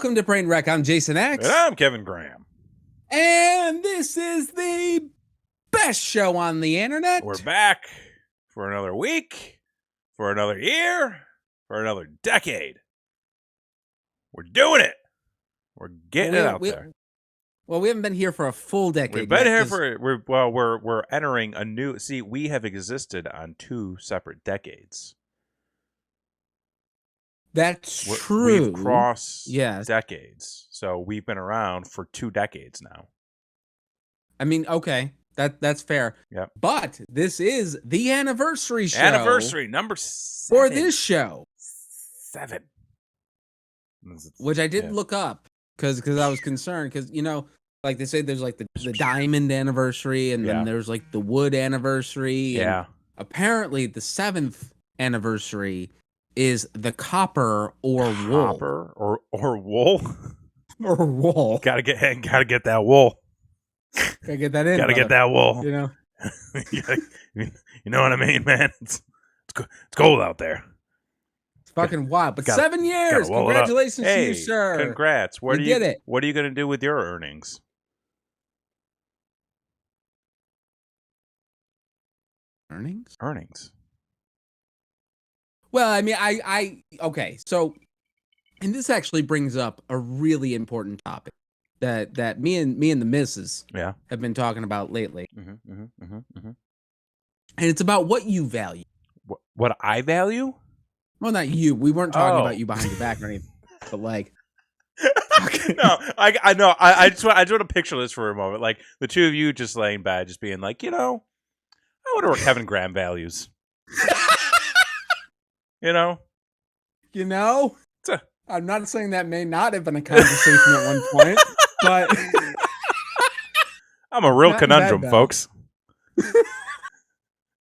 Welcome to Brain Wreck. I'm Jason X. And I'm Kevin Graham. And this is the best show on the internet. We're back for another week, for another year, for another decade. We're doing it. We're getting it out there. Well, we haven't been here for a full decade. We've been here for we're entering a new. See, we have existed on two separate decades. That's true. We've crossed decades, so we've been around for 2 decades now. I mean, okay, that's fair. Yep. But this is the anniversary show. Anniversary number 7 for this show. 7. Which I did look up because I was concerned because like they say, there's like the diamond anniversary and then there's like the wood anniversary. Yeah. And apparently, the 7th anniversary is the copper or wool. Copper or wool? Or wool. Gotta get that wool. Gotta get that in. Gotta get that wool. You know? You know what I mean, man? It's cold out there. It's fucking wild. But 7 years. Congratulations to you, sir. Congrats. What did it. What are you gonna do with your earnings? Earnings. Well, I mean, okay, so, and this actually brings up a really important topic that me and the missus have been talking about lately. And it's about what you value. What I value? Well, not you. We weren't talking about you behind your back or anything, but like. No, I know. I just want to picture this for a moment, like the two of you just laying back, just being like, I wonder what Kevin Graham values. I'm not saying that may not have been a conversation at one point, but I'm a real conundrum, folks.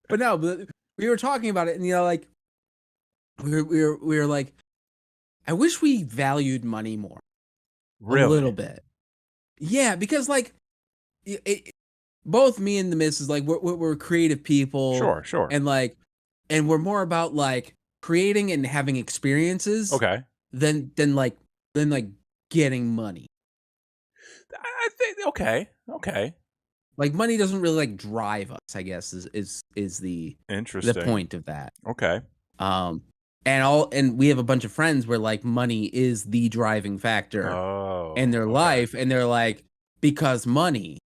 But no, we were talking about it, and like we were like, I wish we valued money more, really, a little bit, because like both me and the missus, like we're creative people, sure, and like, and we're more about like creating and having experiences, than getting money. I think okay. Like money doesn't really like drive us, I guess is the point of that. Okay. And we have a bunch of friends where like money is the driving factor in their life, and they're like, because money,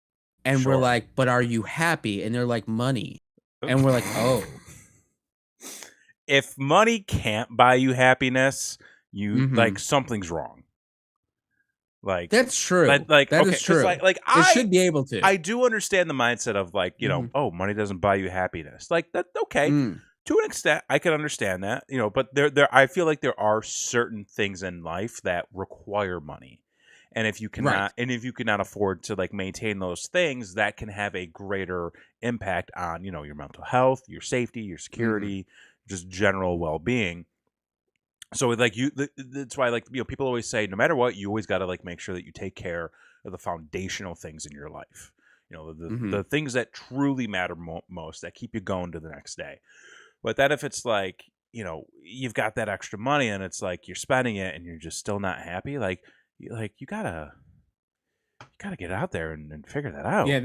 and we're like, but are you happy? And they're like, money, and we're like, oh. If money can't buy you happiness, you like something's wrong. Like that's true. Like that is true. Like it should be able to. I do understand the mindset of like money doesn't buy you happiness. Like that. Okay, to an extent, I can understand that. But there, I feel like there are certain things in life that require money, and if you cannot, afford to like maintain those things, that can have a greater impact on your mental health, your safety, your security. Just general well-being. So like that's why like people always say no matter what, you always got to like make sure that you take care of the foundational things in your life. The things that truly matter most, that keep you going to the next day. But then if it's like you've got that extra money and it's like you're spending it and you're just still not happy, like you gotta get out there and figure that out. Yeah,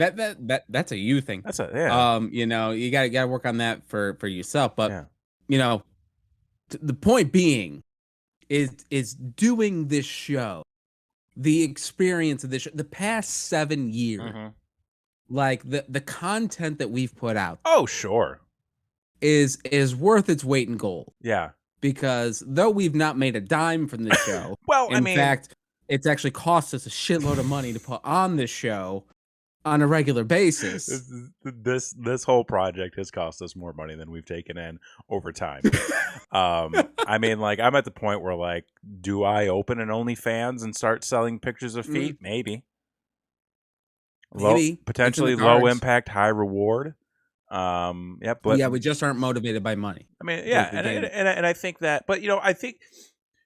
that's a you thing. That's you gotta work on that for yourself. But the point being is doing this show, the experience of this show, the past 7 years, like the content that we've put out. Oh, sure. Is worth its weight in gold. Yeah. Because though we've not made a dime from this show, well, in fact, it's actually cost us a shitload of money to put on this show on a regular basis. This whole project has cost us more money than we've taken in over time. I mean, like, I'm at the point where, like, do I open an OnlyFans and start selling pictures of feet? Maybe. Potentially low impact, high reward. But we just aren't motivated by money. I mean, and I think that, but I think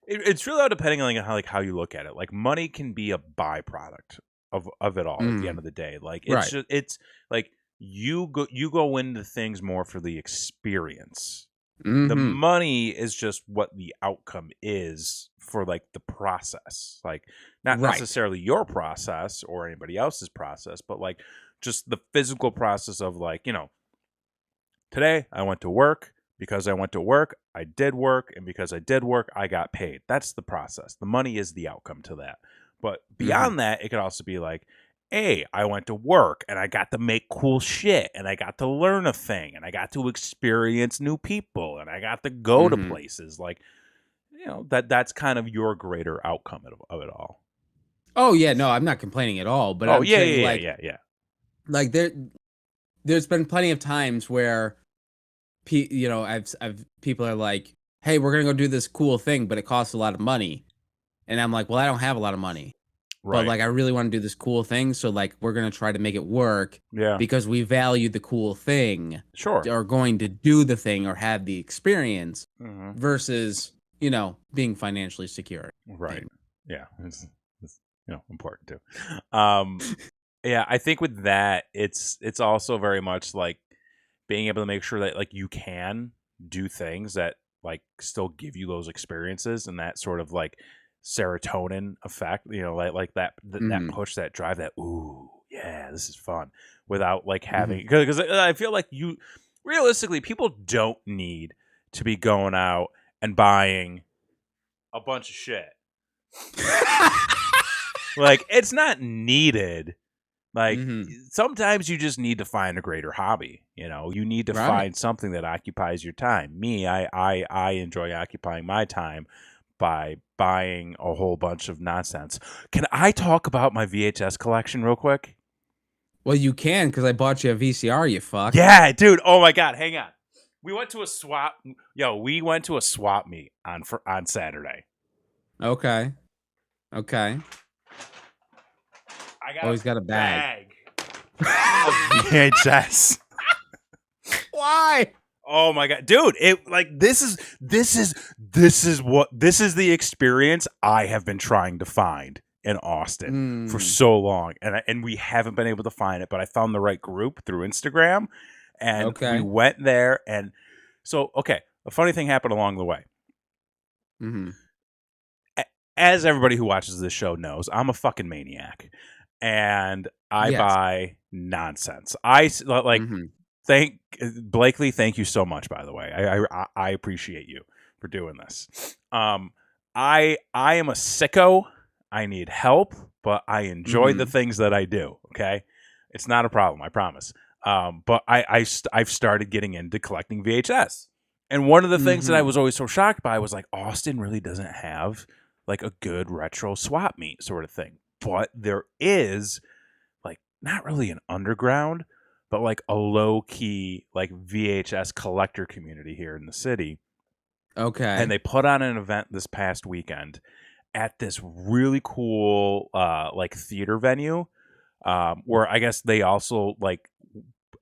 it's really all depending on how you look at it. Like, money can be a byproduct of it all at the end of the day. Like it's just, it's like you go into things more for the experience The money is just what the outcome is for like the process, like not necessarily your process or anybody else's process, but like just the physical process of like, today I went to work. Because I went to work, I did work, and because I did work, I got paid. That's the process. The money is the outcome to that. But beyond that, it could also be like, hey, I went to work and I got to make cool shit and I got to learn a thing and I got to experience new people and I got to go to places. Like, that's kind of your greater outcome of it all. Oh yeah, no, I'm not complaining at all. But I'm saying, yeah. Like there's been plenty of times where I've people are like, hey, we're gonna go do this cool thing, but it costs a lot of money, and I'm like, well, I don't have a lot of money, but like I really want to do this cool thing, so like we're gonna try to make it work, because we value the cool thing, or going to do the thing or have the experience, versus being financially secure, yeah, it's important too. Yeah, I think with that, it's also very much like being able to make sure that like you can do things that like still give you those experiences and that sort of like serotonin effect, like that push, that drive, that ooh yeah, this is fun, without like having, because I feel like realistically people don't need to be going out and buying a bunch of shit. Like it's not needed. Like sometimes you just need to find a greater hobby. You need to find something that occupies your time. Me, I enjoy occupying my time by buying a whole bunch of nonsense. Can I talk about my VHS collection real quick? Well, you can, because I bought you a VCR, you fuck. Yeah, dude. Oh my God. Hang on. We went to a swap. We went to a swap meet on Saturday. Okay. He's got a bag. Of VHS. Why? Oh my God, dude! This is the experience I have been trying to find in Austin for so long, and we haven't been able to find it. But I found the right group through Instagram, and we went there. And so, a funny thing happened along the way. As everybody who watches this show knows, I'm a fucking maniac. And I buy nonsense. Thank you so much, by the way. I appreciate you for doing this. I am a sicko. I need help, but I enjoy the things that I do. Okay, it's not a problem, I promise. But I've started getting into collecting VHS, and one of the things that I was always so shocked by was like, Austin really doesn't have like a good retro swap meet sort of thing. But there is, like, not really an underground, but like a low key like VHS collector community here in the city. Okay. And they put on an event this past weekend at this really cool like theater venue, where I guess they also like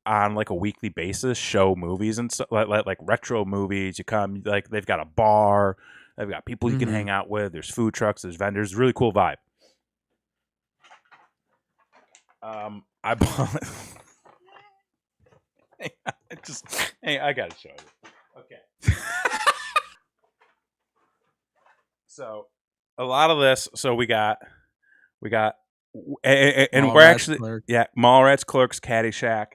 on like a weekly basis show movies and stuff, like retro movies. You come, like they've got a bar, they've got people you can hang out with. There's food trucks, there's vendors, really cool vibe. I bought. I gotta show you. Okay. So, a lot of this. So we got, and we're actually, Mallrats, Clerks, Caddyshack.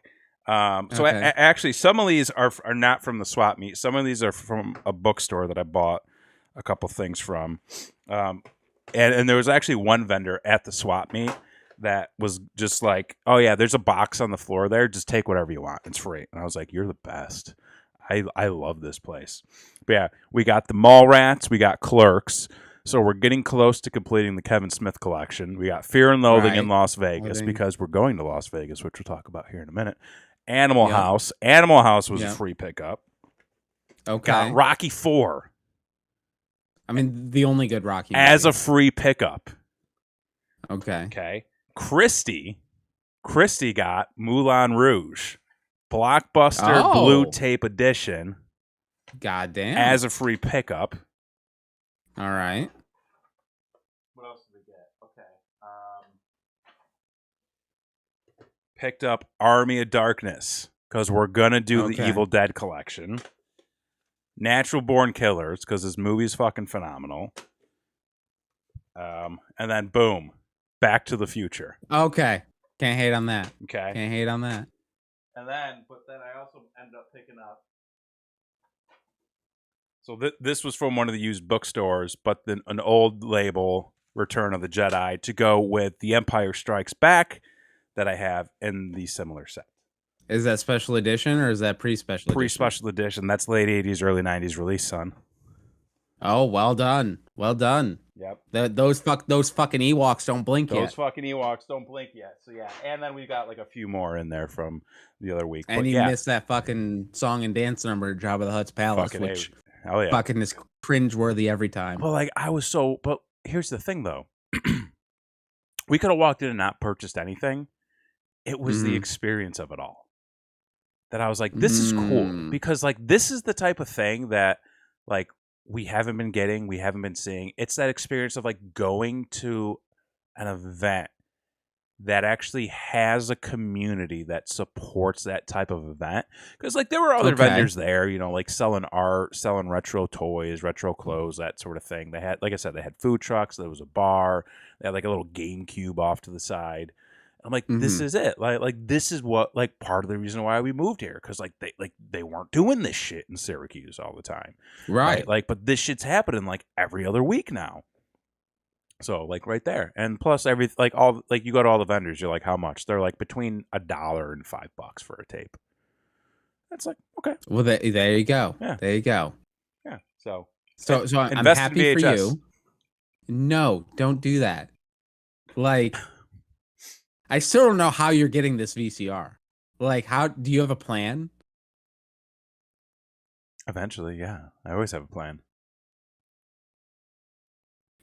So actually, some of these are not from the swap meet. Some of these are from a bookstore that I bought a couple things from. And there was actually one vendor at the swap meet that was just like, oh yeah, there's a box on the floor there. Just take whatever you want. It's free. And I was like, you're the best. I love this place. But yeah, we got the Mallrats. We got Clerks. So we're getting close to completing the Kevin Smith collection. We got Fear and Loathing in Las Vegas because we're going to Las Vegas, which we'll talk about here in a minute. Animal House. Animal House was a free pickup. Okay. Got Rocky 4. I mean, the only good Rocky movie. As a free pickup. Okay. Christy got Moulin Rouge, Blockbuster Blue Tape Edition. Goddamn. As a free pickup. All right. What else did we get? Okay. Picked up Army of Darkness because we're gonna do the Evil Dead collection. Natural Born Killers, because this movie's fucking phenomenal. And then boom, Back to the Future. Okay, can't hate on that. Okay, can't hate on that. And then, but then I also ended up picking up. So this was from one of the used bookstores, but then an old label, Return of the Jedi, to go with The Empire Strikes Back that I have in the similar set. Is that special edition or is that pre-special edition? Pre-special edition. That's late 80s, early 90s release, son. Oh, well done. Well done. Yep. Those fucking Ewoks don't blink yet. Those fucking Ewoks don't blink yet. So yeah, and then we got like a few more in there from the other week. And you missed that fucking song and dance number, Jabba the Hutt's Palace, fucking which hell yeah. fucking is cringeworthy every time. Well, like but here's the thing though. We could have walked in and not purchased anything. It was the experience of it all that I was like, this is cool, because like this is the type of thing that like we haven't been getting, we haven't been seeing. It's that experience of like going to an event that actually has a community that supports that type of event. Because like there were other vendors there, you know, like selling art, selling retro toys, retro clothes, that sort of thing. They had, like I said, they had food trucks. There was a bar. They had like a little GameCube off to the side. I'm like, this is it. Like this is what, like, part of the reason why we moved here, because they weren't doing this shit in Syracuse all the time, right? Like, but this shit's happening like every other week now. So like right there, and plus you go to all the vendors, you're like, how much? They're like between $1 and $5 for a tape. That's like, okay. Well, there you go. Yeah, there you go. Yeah. So I'm happy for you. No, don't do that. Like, I still don't know how you're getting this VCR. Like, how do you have a plan? Eventually, yeah. I always have a plan.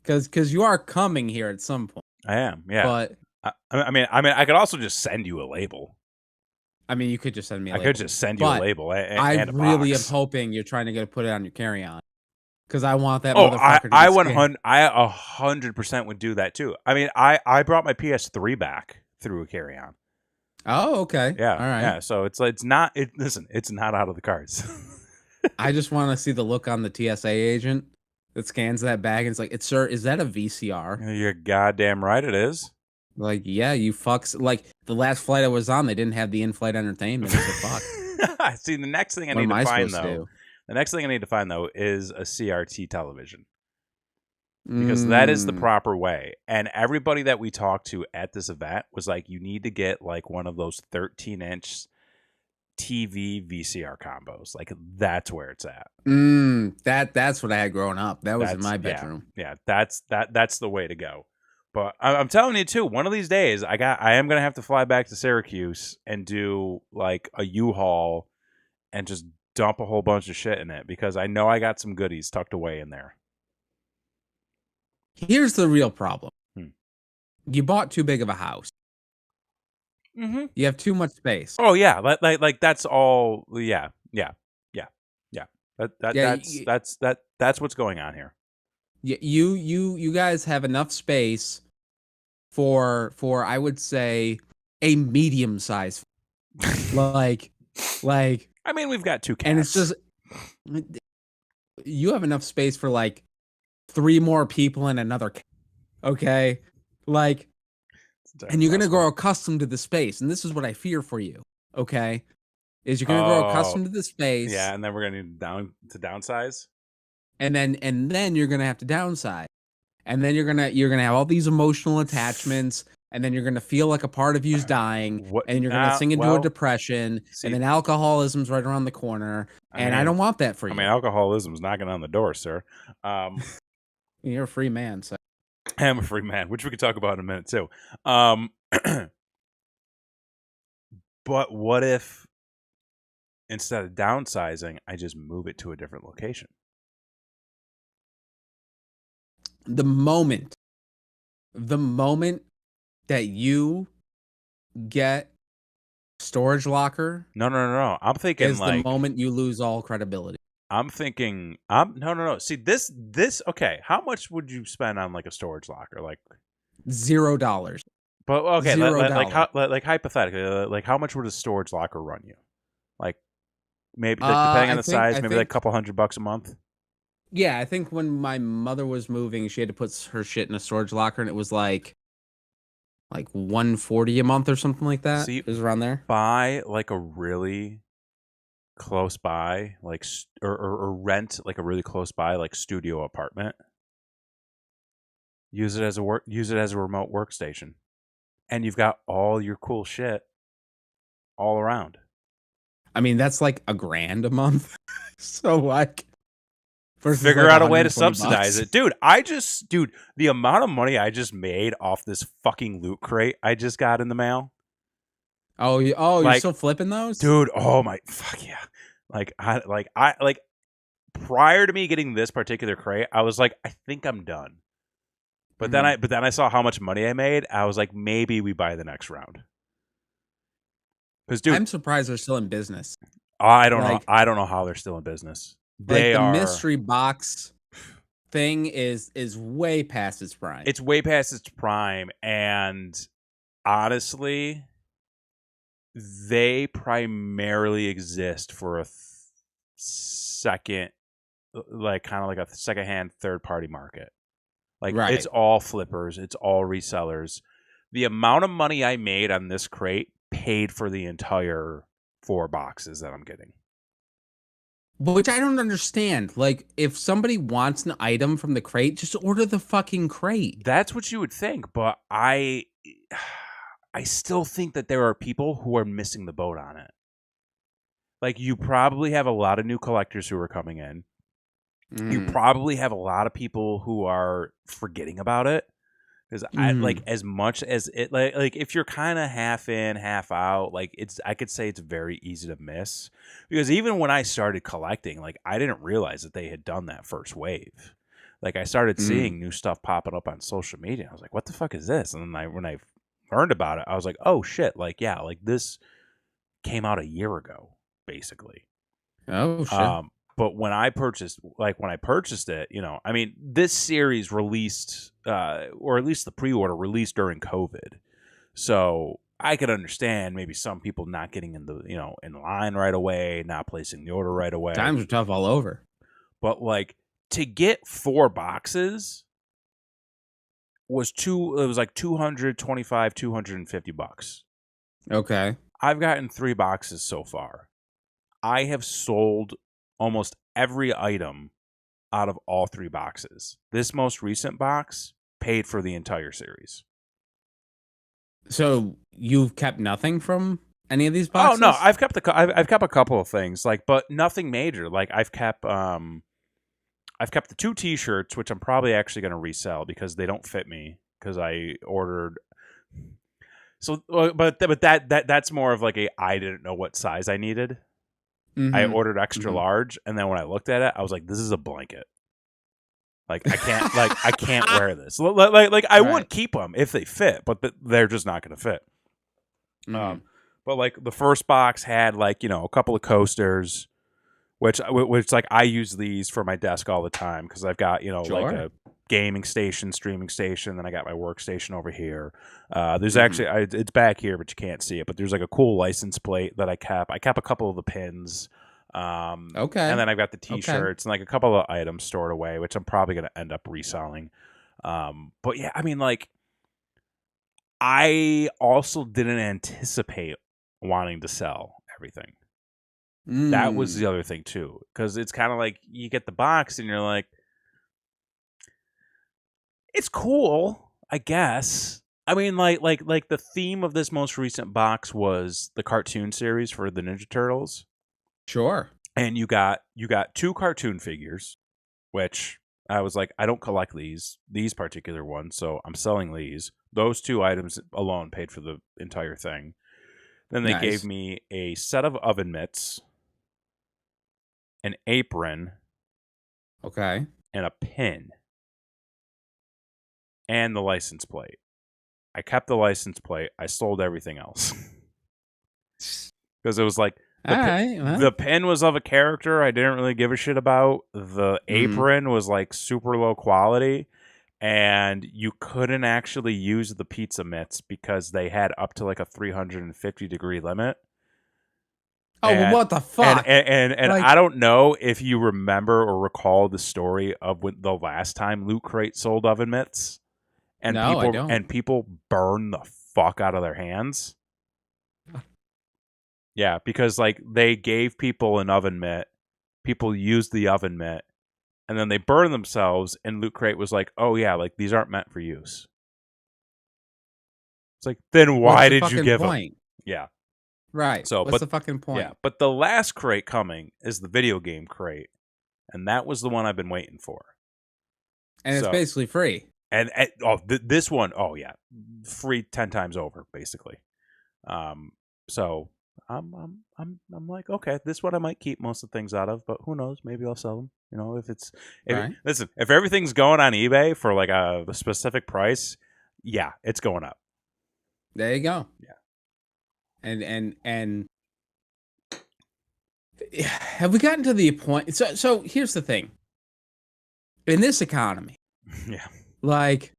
Because you are coming here at some point. I am, yeah. But I mean, I could also just send you a label. I mean, you could just send me a label. I could just send you a label. I really am hoping you're trying to put it on your carry-on. Because I want that motherfucker to I 100% would do that too. I mean, I brought my PS3 back through a carry-on. Oh, okay. Yeah. All right. Yeah. So it's not out of the cards. I just want to see the look on the TSA agent that scans that bag and it's like, sir, is that a VCR? You're goddamn right it is. Like, yeah, you fucks. Like, the last flight I was on, they didn't have the in-flight entertainment. Fuck. See, the next thing I need to find, though, the next thing I need to find, though, is a CRT television. Because that is the proper way. And everybody that we talked to at this event was like, you need to get, like, one of those 13-inch TV VCR combos. Like, that's where it's at. That's what I had growing up. That was in my bedroom. Yeah, that's the way to go. But I'm telling you too, one of these days I am gonna have to fly back to Syracuse and do like a U-Haul and just dump a whole bunch of shit in it, because I know I got some goodies tucked away in there. Here's the real problem. You bought too big of a house. You have too much space. Oh yeah, like that's all. Yeah. That's what's going on here. You guys have enough space for I would say a medium size. like I mean, we've got 2 cats. And it's just you have enough space for like 3 more people and another cat. Okay? Like, and you're going to grow accustomed to the space, and this is what I fear for you. Okay? Is you're going to grow accustomed to the space. Yeah, and then we're going to need to downsize. And then you're gonna have to downsize, and then you're gonna have all these emotional attachments, and then you're gonna feel like a part of you's dying, and you're gonna sink into a depression, and then alcoholism's right around the corner, and I don't want that for you. I mean, alcoholism's knocking on the door, sir. You're a free man, so I am a free man, which we could talk about in a minute too. But what if instead of downsizing, I just move it to a different location? The moment that you get storage locker, no. I'm thinking is the moment you lose all credibility. I'm thinking, no. See, this. Okay, how much would you spend on like a storage locker? Like $0. But okay, like hypothetically, like how much would a storage locker run you? Like maybe depending on the size, maybe like think, a couple $100 a month. Yeah, I think when my mother was moving, she had to put her shit in a storage locker, and it was like 140 a month or something like that. See, it was around there. Buy like a really close by, like or rent like a really close by like studio apartment. Use it as a remote workstation, and you've got all your cool shit all around. I mean, that's like $1,000 a month. So like, figure out a way to subsidize it, dude. The amount of money I just made off this fucking loot crate I just got in the mail. Oh, you're still flipping those, dude? Oh my fuck yeah! I prior to me getting this particular crate, I was like, I think I'm done. But then I saw how much money I made. I was like, maybe we buy the next round. Because dude, I'm surprised they're still in business. I don't know. I don't know how they're still in business. The mystery box thing is way past its prime. It's way past its prime, and honestly, they primarily exist for a second, like kind of like a secondhand third-party market. Like It's all flippers, it's all resellers. The amount of money I made on this crate paid for the entire 4 boxes that I'm getting. Which I don't understand. Like, if somebody wants an item from the crate, just order the fucking crate. That's what you would think, but I still think that there are people who are missing the boat on it. Like, you probably have a lot of new collectors who are coming in. You probably have a lot of people who are forgetting about it. Because I like, as much as it like if you're kind of half in, half out, like I could say it's very easy to miss. Because even when I started collecting, like I didn't realize that they had done that first wave. Like I started seeing new stuff popping up on social media. I was like, what the fuck is this? And then when I learned about it, I was like, oh shit, like yeah, like this came out a year ago, basically. Oh shit. But when I purchased it, you know, I mean, this series released, or at least the pre-order released during COVID. So I could understand maybe some people not getting in line right away, not placing the order right away. Times are tough all over. But like to get 4 boxes was like $225, $250. Okay. I've gotten 3 boxes so far. I have sold almost every item out of all 3 boxes. This most recent box paid for the entire series. So you've kept nothing from any of these boxes? Oh no, I've kept a couple of things, like, but nothing major. Like I've kept the 2 T-shirts, which I'm probably actually going to resell because they don't fit me because I ordered. So, but that's more of like I didn't know what size I needed. I ordered extra large, and then when I looked at it, I was like, "This is a blanket. Like I can't, I can't wear this. Like I would keep them if they fit, but they're just not going to fit." But like the first box had like a couple of coasters, which like I use these for my desk all the time because I've got like a gaming station, streaming station, then I got my workstation over here. There's actually it's back here, but you can't see it. But there's like a cool license plate that I kept. I kept a couple of the pins. Okay. And then I've got the T-shirts and like a couple of items stored away, which I'm probably going to end up reselling. But yeah, I mean, like, I also didn't anticipate wanting to sell everything. That was the other thing too, because it's kind of like you get the box and you're like, it's cool, I guess. I mean, like the theme of this most recent box was the cartoon series for the Ninja Turtles. Sure. And you got 2 cartoon figures, which I was like, I don't collect these particular ones, so I'm selling these. Those 2 items alone paid for the entire thing. Then they gave me a set of oven mitts, an apron, okay, and a pin. And the license plate. I kept the license plate. I sold everything else. Because it was like, the pin was of a character I didn't really give a shit about. The apron was like super low quality. And you couldn't actually use the pizza mitts because they had up to like a 350 degree limit. Oh, well, what the fuck? And like, I don't know if you remember or recall the story of when the last time Loot Crate sold oven mitts, and no, I don't. And people burn the fuck out of their hands. Yeah, because like they gave people an oven mitt, people used the oven mitt, and then they burned themselves. And Loot Crate was like, "Oh yeah, like these aren't meant for use." It's like, then why did you give them? Yeah. Right. So what's the fucking point? Yeah, but the last crate coming is the video game crate, and that was the one I've been waiting for. And it's basically free. And this one, oh yeah, free 10 times over, basically. So I'm like, okay, this one I might keep most of the things out of, but who knows? Maybe I'll sell them. You know, listen, if everything's going on eBay for like a specific price, yeah, it's going up. There you go. Yeah. And have we gotten to the point? So here's the thing. In this economy, yeah, like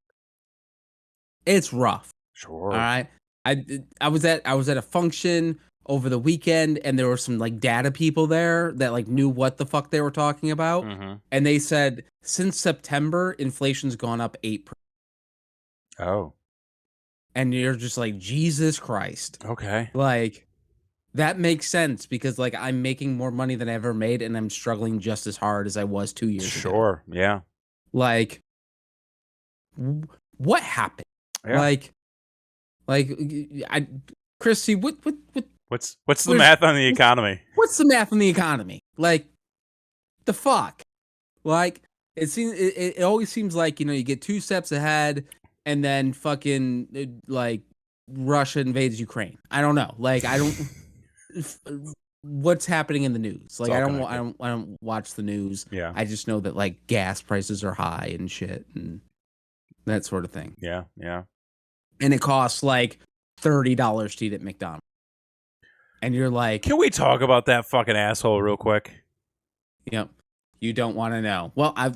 it's rough. Sure. All right. I was at a function over the weekend, and there were some like data people there that like knew what the fuck they were talking about, and they said since September, inflation's gone up 8%. Oh. And you're just like, Jesus Christ. Okay. Like, that makes sense because, like, I'm making more money than I ever made, and I'm struggling just as hard as I was 2 years ago. Sure, yeah. Like, what happened? Yeah. Chrissy, what's the math on the economy? What's the math on the economy? Like, the fuck? Like, it always seems like, you know, you get 2 steps ahead, and then fucking like Russia invades Ukraine. I don't know. Like I don't. What's happening in the news? Like I don't watch the news. Yeah. I just know that like gas prices are high and shit and that sort of thing. Yeah. Yeah. And it costs like $30 to eat at McDonald's. And you're like, can we talk about that fucking asshole real quick? Yep. You don't want to know. Well, I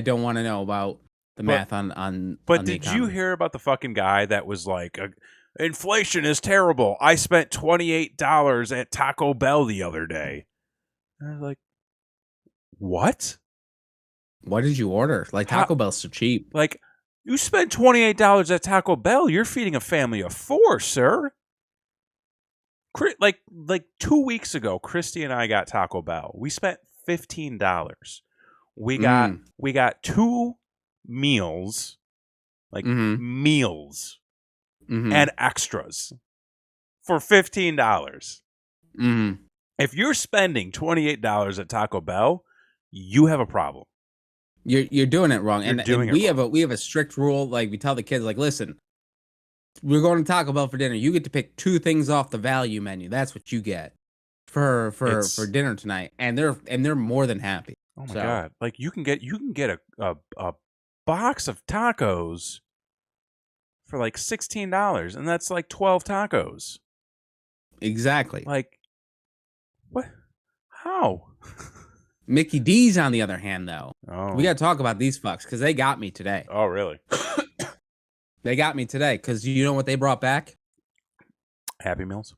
don't want to know about the math on. But did you hear about the fucking guy that was like, inflation is terrible. I spent $28 at Taco Bell the other day. And I was like, what? What did you order? Like Taco Bell's so cheap. Like, you spent $28 at Taco Bell. You're feeding a family of 4, sir. Like 2 weeks ago, Christy and I got Taco Bell. We spent $15. We got 2 meals, like meals and extras for $15. If you're spending $28 at Taco Bell, you have a problem. You're doing it wrong. And we have a strict rule. Like we tell the kids, like, listen, we're going to Taco Bell for dinner. You get to pick 2 things off the value menu. That's what you get for dinner tonight. And they're more than happy. Oh my god! Like you can get a box of tacos for like $16, and that's like 12 tacos. Exactly. Like, what? How? Mickey D's, on the other hand, though. Oh. We got to talk about these fucks because they got me today. Oh, really? They got me today because you know what they brought back? Happy Meals.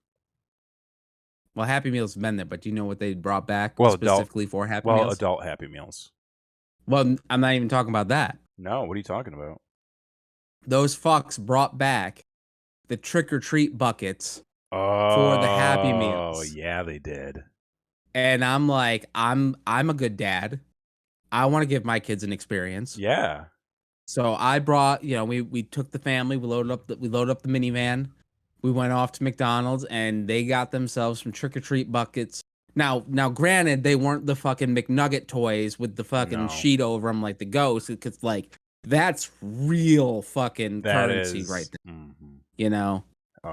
Well, Happy Meals have been there, but do you know what they brought back specifically for Happy Meals? Well, adult Happy Meals. Well, I'm not even talking about that. No, what are you talking about? Those fucks brought back the trick-or-treat buckets for the Happy Meals. Oh, yeah, they did. And I'm like, I'm a good dad. I want to give my kids an experience. Yeah. So I brought, you know, we took the family, we loaded up the minivan. We went off to McDonald's and they got themselves some trick-or-treat buckets. Now, granted, they weren't the fucking McNugget toys with the fucking sheet over them like the Ghost. Because, like, that's real fucking currency right there. You know?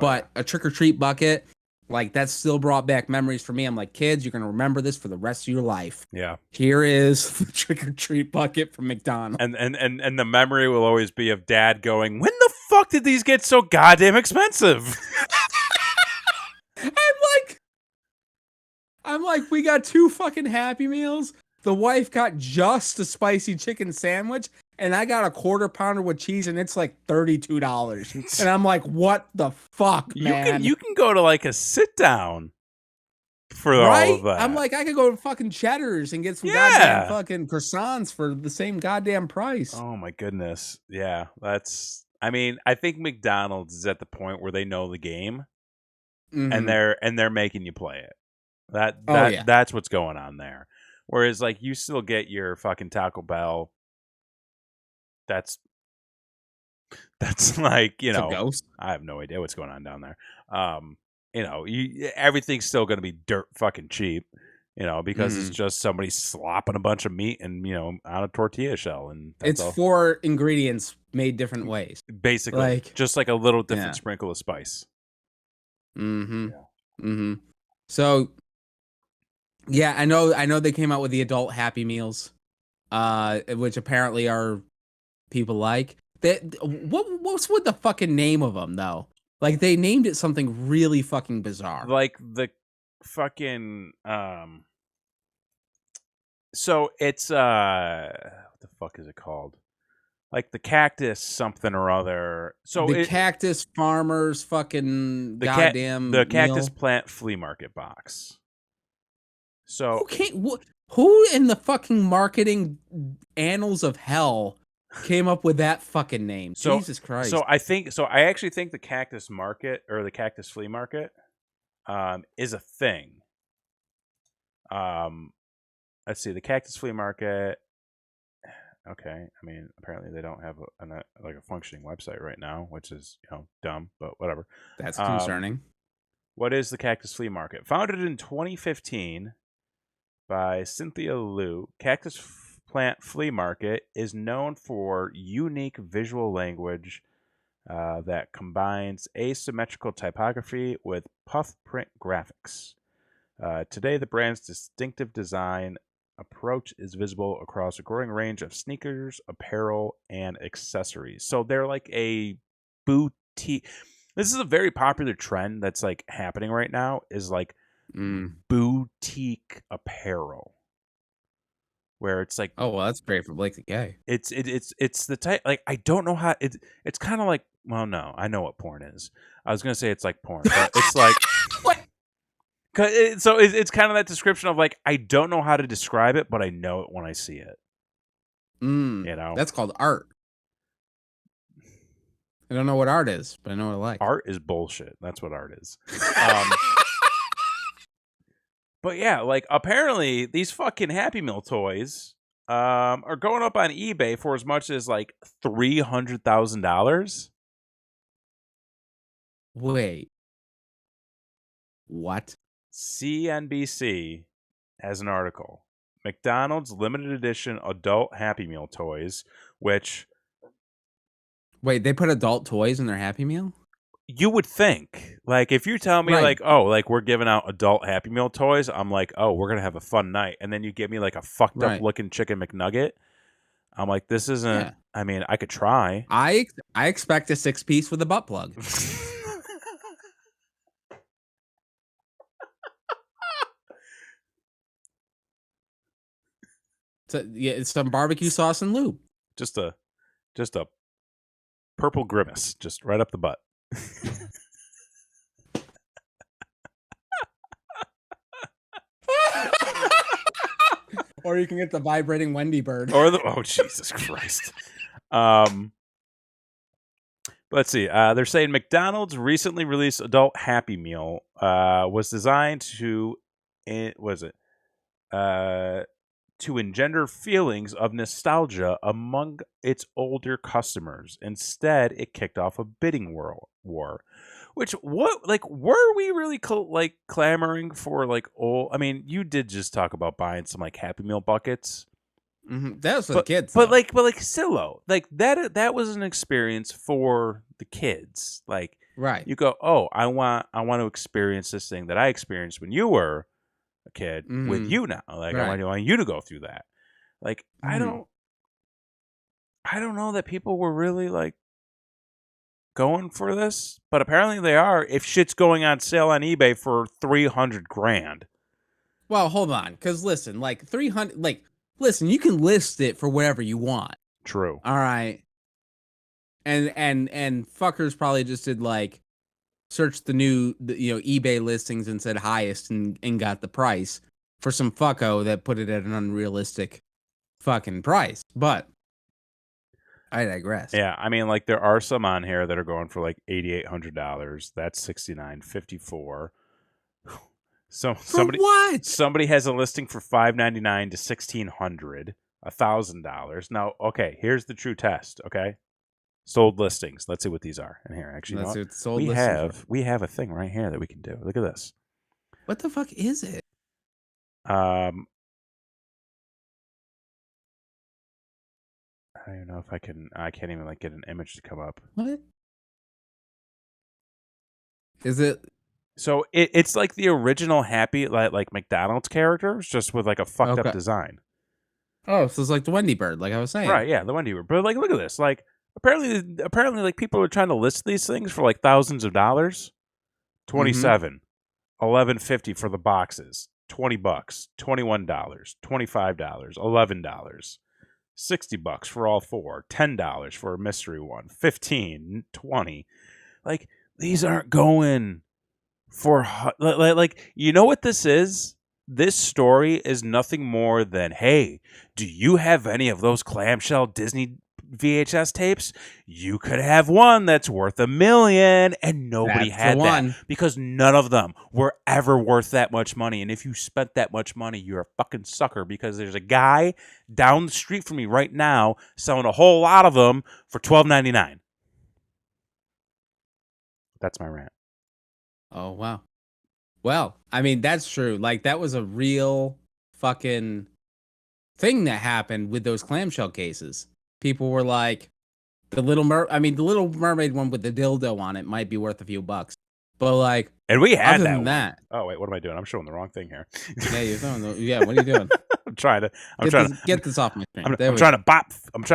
But a trick-or-treat bucket, like, that still brought back memories for me. I'm like, kids, you're going to remember this for the rest of your life. Yeah. Here is the trick-or-treat bucket from McDonald's. And the memory will always be of Dad going, when the fuck did these get so goddamn expensive? I'm like, we got 2 fucking Happy Meals. The wife got just a spicy chicken sandwich, and I got a quarter pounder with cheese, and it's like $32. And I'm like, what the fuck, man? You can go to like a sit down for all of that. I'm like, I could go to fucking Cheddar's and get some goddamn fucking croissants for the same goddamn price. Oh my goodness. Yeah, I mean, I think McDonald's is at the point where they know the game, and they're making you play it. That's what's going on there. Whereas, like, you still get your fucking Taco Bell. That's like, you know, a ghost. I have no idea what's going on down there. You know, everything's still going to be dirt fucking cheap, you know, because it's just somebody slopping a bunch of meat and, you know, on a tortilla shell, and it's all. 4 ingredients made different ways, basically, like, just like a little different sprinkle of spice. So, yeah, I know they came out with the adult Happy Meals, which apparently are people like. What's with the fucking name of them though? Like, they named it something really fucking bizarre. Like the fucking so it's what the fuck is it called? Like the Cactus something or other. So the Cactus Farmers fucking the goddamn the Cactus Plant Flea Market box. So who in the fucking marketing annals of hell came up with that fucking name? Jesus Christ. So I actually think the Cactus Market, or the Cactus Flea Market, is a thing. Let's see, the Cactus Flea Market. Okay, I mean, apparently they don't have a functioning website right now, which is, you know, dumb, but whatever. That's concerning. What is the Cactus Flea Market? Founded in 2015 by Cynthia Liu, Cactus Plant Flea Market is known for unique visual language that combines asymmetrical typography with puff print graphics. Today, the brand's distinctive design approach is visible across a growing range of sneakers, apparel, and accessories. So they're like a boutique. This is a very popular trend that's like happening right now, is like boutique apparel, where it's like, oh well, that's great for Blake the Gay. It's the type, like, I don't know how it's kind of like, well, no, I know what porn is. I was gonna say it's like porn, but it's like what? So it's kind of that description of like, I don't know how to describe it, but I know it when I see it. You know, that's called art. I don't know what art is, but I know what I like. Art is bullshit. That's what art is. But yeah, like, apparently these fucking Happy Meal toys are going up on eBay for as much as like $300,000. Wait, what? CNBC has an article. McDonald's limited edition adult Happy Meal toys, which... Wait, they put adult toys in their Happy Meal? You would think. Like, if you tell me, like, oh, like, we're giving out adult Happy Meal toys, I'm like, oh, we're going to have a fun night. And then you give me, like, a fucked up looking chicken McNugget. I'm like, this isn't... Yeah. I mean, I could try. I expect a 6-piece with a butt plug. It's some barbecue sauce and lube. Just a purple grimace, just right up the butt. Or you can get the vibrating Wendy bird. Or oh, Jesus Christ. Let's see. They're saying McDonald's recently released adult Happy Meal was designed to to engender feelings of nostalgia among its older customers. Instead, it kicked off a bidding war. Which, were we really clamoring for like old? I mean, you did just talk about buying some like Happy Meal buckets. That was for the kids, but still though, like that was an experience for the kids. Like, right? You go, oh, I want to experience this thing that I experienced when you were a kid with you now. Like, I want you to go through that. Like, I don't know that people were really like going for this, but apparently they are. If shit's going on sale on eBay for $300,000. Well, hold on, because listen, like 300, like listen, you can list it for whatever you want. True. All right. And fuckers probably just did like searched the eBay listings and said highest and got the price for some fucko that put it at an unrealistic fucking price. But I digress. Yeah, I mean, like there are some on here that are going for like $8,800. That's $6,954. So somebody has a listing for $599 to $1,600, $1,000. Now, okay, here's the true test. Okay, sold listings. Let's see what these are. And here, actually, we have a thing right here that we can do. Look at this. What the fuck is it? I don't even know if I can. I can't even like get an image to come up. What is it? So it's like the original Happy like McDonald's characters, just with like a fucked up design. Oh, so it's like the Wendy Bird, like I was saying. Right? Yeah, the Wendy Bird. But like, look at this. Like, apparently, like people are trying to list these things for like thousands of dollars. $27, $11.50 for the boxes. $20, $21, $25, $11. $60 for all four, $10 for a mystery one, $15, $20. Like, these aren't going for like, you know what this is? This story is nothing more than, hey, do you have any of those clamshell Disney VHS tapes? You could have one that's worth $1 million, and nobody had that because none of them were ever worth that much money. And if you spent that much money, you're a fucking sucker, because there's a guy down the street from me right now selling a whole lot of them for $12.99. That's my rant. Oh, wow. Well, I mean, that's true. Like, that was a real fucking thing that happened with those clamshell cases. People were like, the Little Mermaid one with the dildo on it might be worth a few bucks. But like, and we had that. Oh wait, what am I doing? I'm showing the wrong thing here. Yeah, you're throwing. Yeah, what are you doing? I'm trying to get this off my screen. I'm trying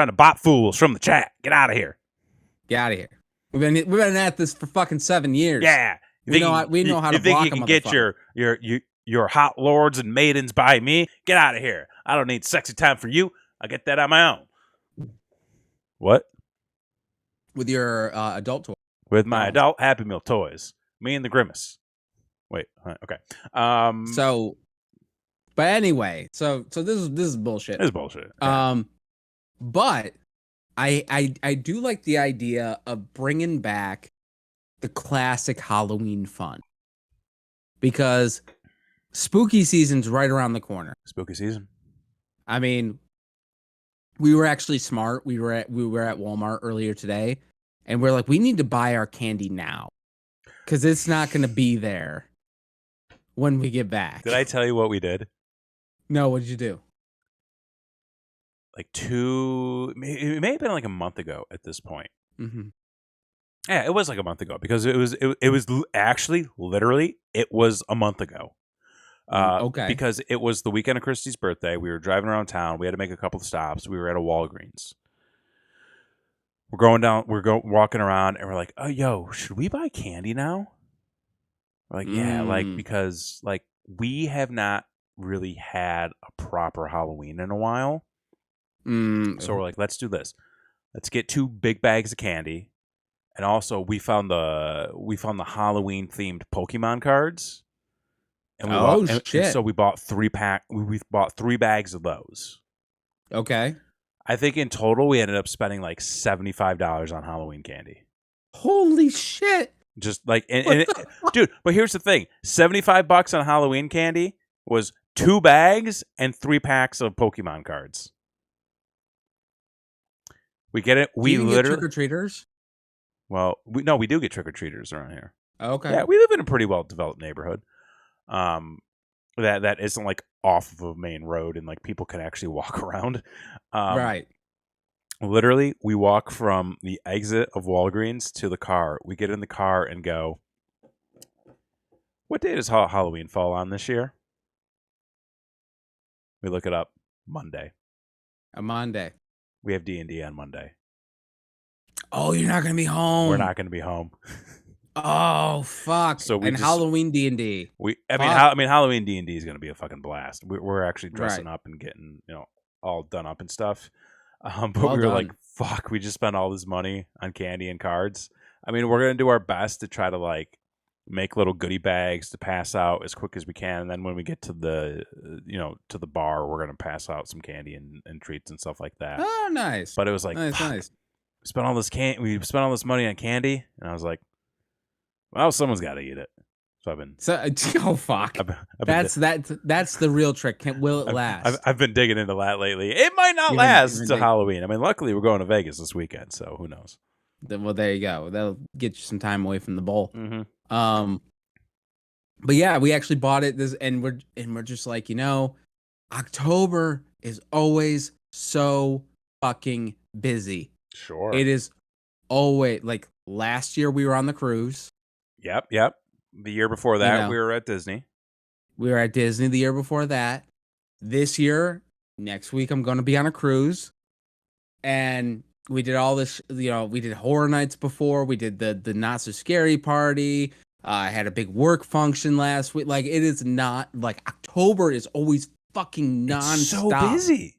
to bop fools from the chat. Get out of here. Get out of here. We've been at this for fucking 7 years. Yeah. We know how to block them. You think you can get your hot lords and maidens by me? Get out of here. I don't need sexy time for you. I'll get that on my own. What? With your adult toy. With my adult Happy Meal toys. Me and the Grimace. Wait. Okay. But anyway, so this is bullshit. This is bullshit. Yeah. But I do like the idea of bringing back the classic Halloween fun, because spooky season's right around the corner. Spooky season. I mean, we were actually smart. We were at Walmart earlier today, and we're like, we need to buy our candy now, because it's not going to be there when we get back. Did I tell you what we did? No, what did you do? Like it may have been like a month ago at this point. Mm-hmm. Yeah, it was like a month ago, because it was actually literally it was a month ago. Okay. Because it was the weekend of Christy's birthday. We were driving around town. We had to make a couple of stops. We were at a Walgreens. We're walking around, and we're like, "Oh, yo, should we buy candy now?" We're like, "Yeah, like, because like we have not really had a proper Halloween in a while." So we're like, "Let's do this. Let's get 2 big bags of candy." And also, we found the Halloween themed Pokemon cards. And shit! So we bought 3 We bought 3 bags of those. Okay. I think in total we ended up spending like $75 on Halloween candy. Holy shit! Just like, dude. But here's the thing: $75 on Halloween candy was 2 bags and 3 packs of Pokemon cards. We get it. We literally get trick-or-treaters. Well, we do get trick-or-treaters around here. Okay. Yeah, we live in a pretty well-developed neighborhood. That isn't like off of a main road and like people can actually walk around. Right. Literally, we walk from the exit of Walgreens to the car. We get in the car and go, what day does Halloween fall on this year? We look it up. Monday. A Monday. We have D&D on Monday. Oh, you're not going to be home. We're not going to be home. Oh, fuck. So Halloween D&D. Halloween D&D is going to be a fucking blast. We're actually dressing up and getting, all done up and stuff. But we were like, fuck, we just spent all this money on candy and cards. I mean, we're going to do our best to try to like make little goodie bags to pass out as quick as we can, and then when we get to the to the bar, we're gonna pass out some candy and treats and stuff like that. Oh, nice. But it was like, nice. We spent all this money on candy, and I was like, well, someone's got to eat it. So I've been. Oh fuck! That's the real trick. Will it last? I've been digging into that lately. It might not last till Halloween. I mean, luckily we're going to Vegas this weekend, so who knows? Well, there you go. That'll get you some time away from the bowl. Mm-hmm. But yeah, we actually bought it and we're just like, October is always so fucking busy. Sure. It is always like last year we were on the cruise. Yep. The year before that we were at Disney. We were at Disney the year before that. This year, next week I'm going to be on a cruise. And we did all this, we did horror nights before. We did the not so scary party. I had a big work function last week. Like, it is not like October is always fucking nonstop. It's so busy.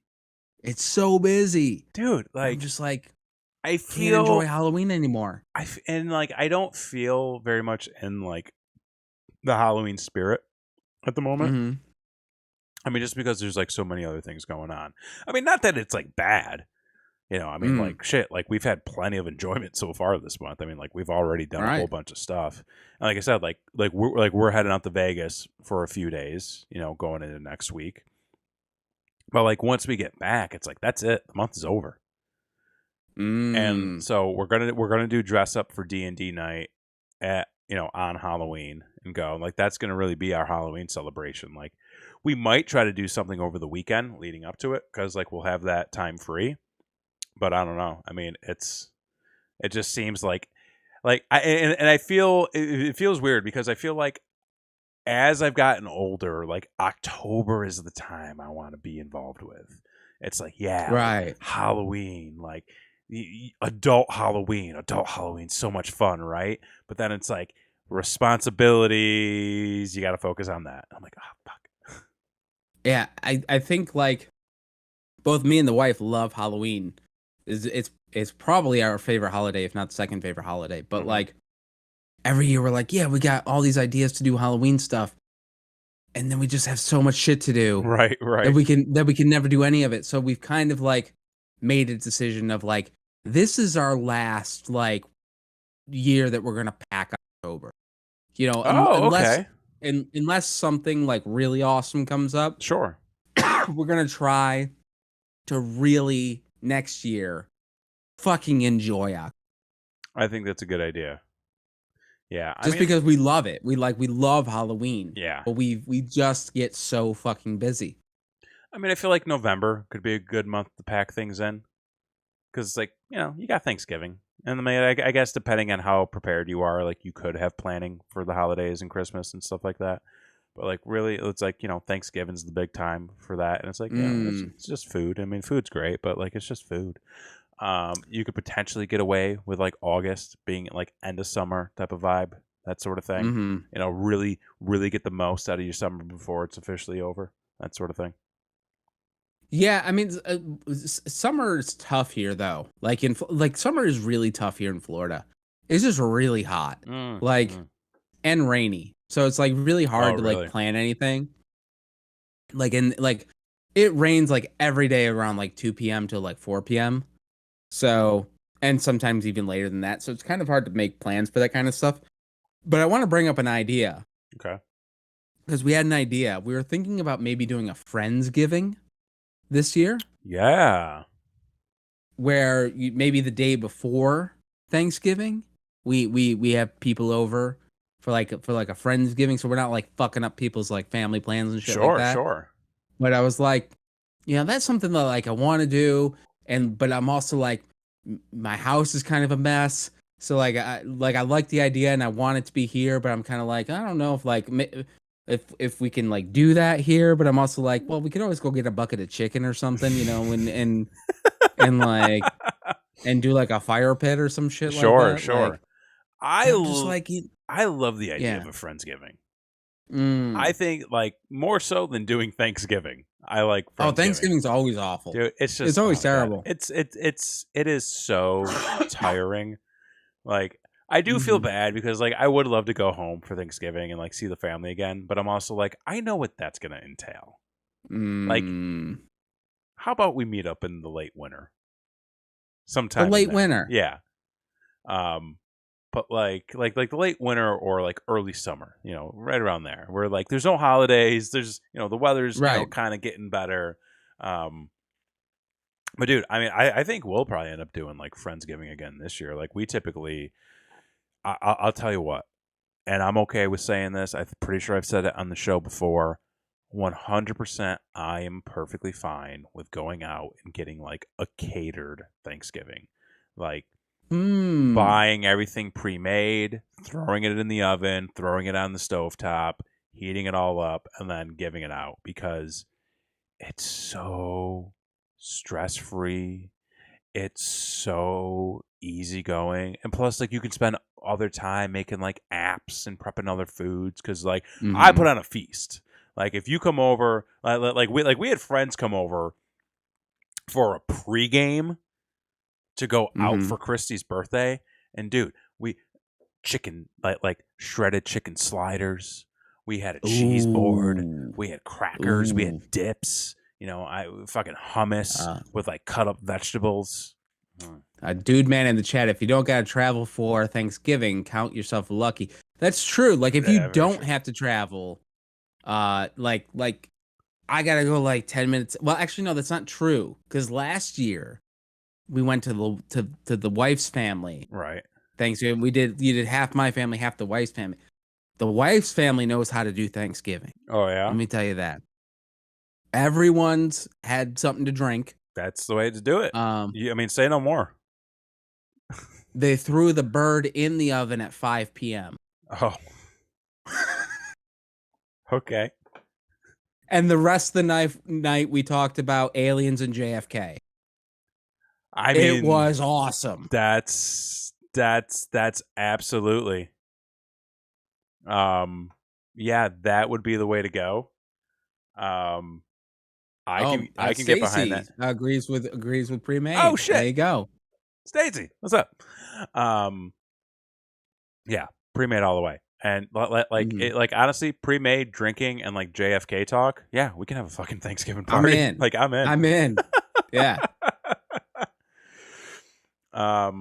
It's so busy, dude. Like, I'm just like, I can't enjoy Halloween anymore. I don't feel very much in like the Halloween spirit at the moment. Mm-hmm. I mean, just because there's like so many other things going on. I mean, not that it's like bad. Like shit, like we've had plenty of enjoyment so far this month. I mean, like we've already done a whole bunch of stuff. And like I said, like we're heading out to Vegas for a few days, going into next week. But like once we get back, it's like that's it. The month is over. And so we're gonna do dress up for D&D night at on Halloween and go. Like that's gonna really be our Halloween celebration. Like we might try to do something over the weekend leading up to it because like we'll have that time free. But I don't know. I mean, it just seems like I feel it feels weird because I feel like as I've gotten older, like October is the time I want to be involved with. It's like, like Halloween, like adult Halloween, so much fun, right? But then it's like responsibilities. You got to focus on that. I'm like, oh fuck. Yeah, I think like both me and the wife love Halloween. It's probably our favorite holiday, if not the second favorite holiday. But like every year we're like, yeah, we got all these ideas to do Halloween stuff, and then we just have so much shit to do. Right. That we can never do any of it. So we've kind of like made a decision of like this is our last like year that we're gonna pack October. Unless something like really awesome comes up. Sure. We're gonna try to really next year fucking enjoy it. I think that's a good idea. Yeah. Because we love it. We love Halloween. Yeah. But we just get so fucking busy. I mean, I feel like November could be a good month to pack things in. Because it's like, you got Thanksgiving. And I mean, I guess depending on how prepared you are, like you could have planning for the holidays and Christmas and stuff like that. But like really, it's like, Thanksgiving's the big time for that. And it's like, it's just food. I mean, food's great, but like it's just food. You could potentially get away with like August being like end of summer type of vibe, that sort of thing. Really, really get the most out of your summer before it's officially over, that sort of thing. Yeah, I mean, summer is tough here though. Like summer is really tough here in Florida. It's just really hot, and rainy. So it's like really hard to like plan anything. Like it rains like every day around like 2 p.m. to like 4 p.m. So, and sometimes even later than that. So it's kind of hard to make plans for that kind of stuff. But I want to bring up an idea. Okay. Because we had an idea. We were thinking about maybe doing a Friendsgiving this year. Yeah. Where maybe the day before Thanksgiving, we have people over for like a Friendsgiving, so we're not like fucking up people's like family plans and shit like that. Sure. But I was like, that's something that like I want to do, but I'm also like, my house is kind of a mess, so like I like the idea and I want it to be here, but I'm kind of like I don't know if like if we can like do that here, but I'm also like, well, we could always go get a bucket of chicken or something, and like and do like a fire pit or some shit like that. Sure. Like, I love the idea of a Friendsgiving. I think like more so than doing Thanksgiving. I like Friendsgiving. Thanksgiving's always awful. Dude, it's always terrible. It is so tiring. Like I do feel bad because like I would love to go home for Thanksgiving and like see the family again, but I'm also like I know what that's gonna entail. Like, how about we meet up in the late winter, sometime the late in there. winter, yeah. But like the late winter or like early summer, right around there, where like there's no holidays, there's the weather's right? kind of getting better. But dude, I mean, I think we'll probably end up doing like Friendsgiving again this year. Like we typically, I'll tell you what, and I'm okay with saying this. I'm pretty sure I've said it on the show before. 100%, I am perfectly fine with going out and getting like a catered Thanksgiving, like buying everything pre-made, throwing it in the oven, throwing it on the stovetop, heating it all up, and then giving it out because it's so stress-free. It's so easygoing. And plus, like, you can spend other time making, like, apps and prepping other foods because, like, I put on a feast. Like, if you come over, we had friends come over for a pregame to go out for Christy's birthday. And, dude, we chicken, like shredded chicken sliders. We had a cheese board. We had crackers. We had dips. I fucking hummus with like cut up vegetables. Dude, man, in the chat, if you don't gotta travel for Thanksgiving, count yourself lucky. That's true. Like if you don't have to travel, like I gotta go like 10 minutes. Well, actually, no, that's not true. Because last year we went to the wife's family. Right. Thanksgiving. You did half my family, half the wife's family. The wife's family knows how to do Thanksgiving. Oh yeah. Let me tell you that. Everyone's had something to drink. That's the way to do it. Say no more. They threw the bird in the oven at 5 p.m. Oh. Okay. And the rest of the night we talked about aliens and JFK. It was awesome. That's absolutely. Yeah, that would be the way to go. I can get behind that. Agrees with pre-made. Oh shit! There you go, Stacey. What's up? Yeah, pre-made all the way. And like honestly, pre-made drinking and like JFK talk. Yeah, we can have a fucking Thanksgiving party. I'm in. Like I'm in. I'm in. Yeah. All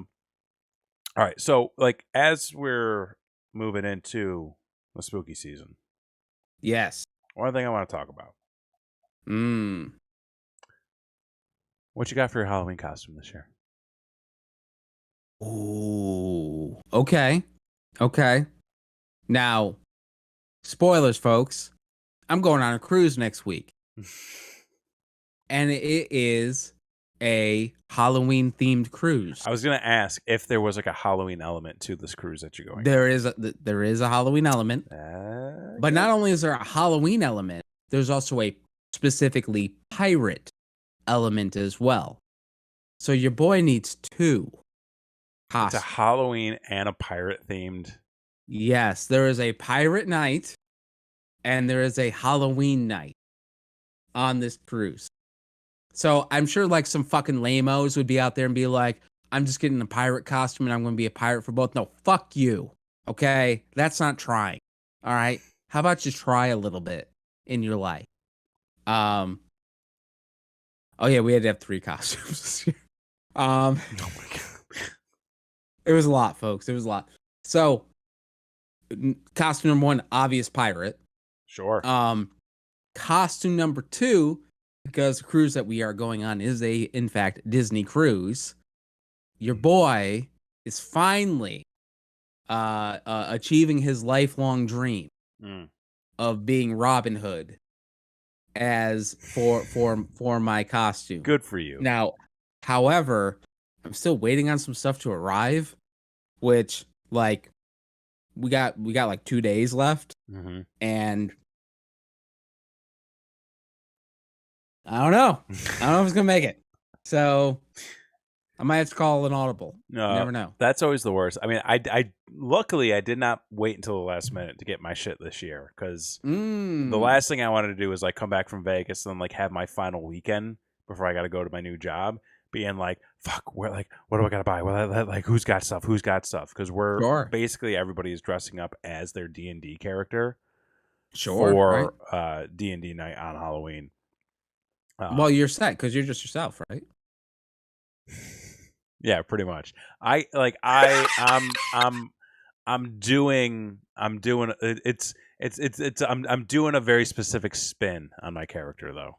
right. So like as we're moving into the spooky season. Yes. One thing I want to talk about. What you got for your Halloween costume this year? Ooh. Okay. Now, spoilers, folks. I'm going on a cruise next week. And it is a Halloween themed cruise. I was going to ask if there was like a Halloween element to this cruise that you're going. There is a Halloween element. But not only is there a Halloween element, there's also a specifically pirate element as well. So your boy needs two costumes. It's a Halloween and a pirate themed. Yes, there is a pirate night and there is a Halloween night on this cruise. So I'm sure like some fucking lamos would be out there and be like, I'm just getting a pirate costume and I'm going to be a pirate for both. No, fuck you. Okay? That's not trying. All right? How about you try a little bit in your life? Oh yeah, we had to have 3 costumes this year. Oh my God. It was a lot, folks. It was a lot. So costume number 1, obvious pirate. Sure. Costume number 2, because the cruise that we are going on is in fact, Disney cruise. Your boy is finally achieving his lifelong dream of being Robin Hood as for my costume. Good for you. Now, however, I'm still waiting on some stuff to arrive, which like we got like 2 days left, and I don't know if it's gonna make it. So I might have to call an audible. No, you never know. That's always the worst. I mean, I luckily I did not wait until the last minute to get my shit this year because the last thing I wanted to do was like come back from Vegas and then like have my final weekend before I got to go to my new job being like, fuck, we're like, what do I gotta buy? Well, like, who's got stuff? Because we're basically everybody is dressing up as their D&D character for D&D night on Halloween. Well, you're set because you're just yourself, right? Yeah, pretty much. I'm doing a very specific spin on my character though.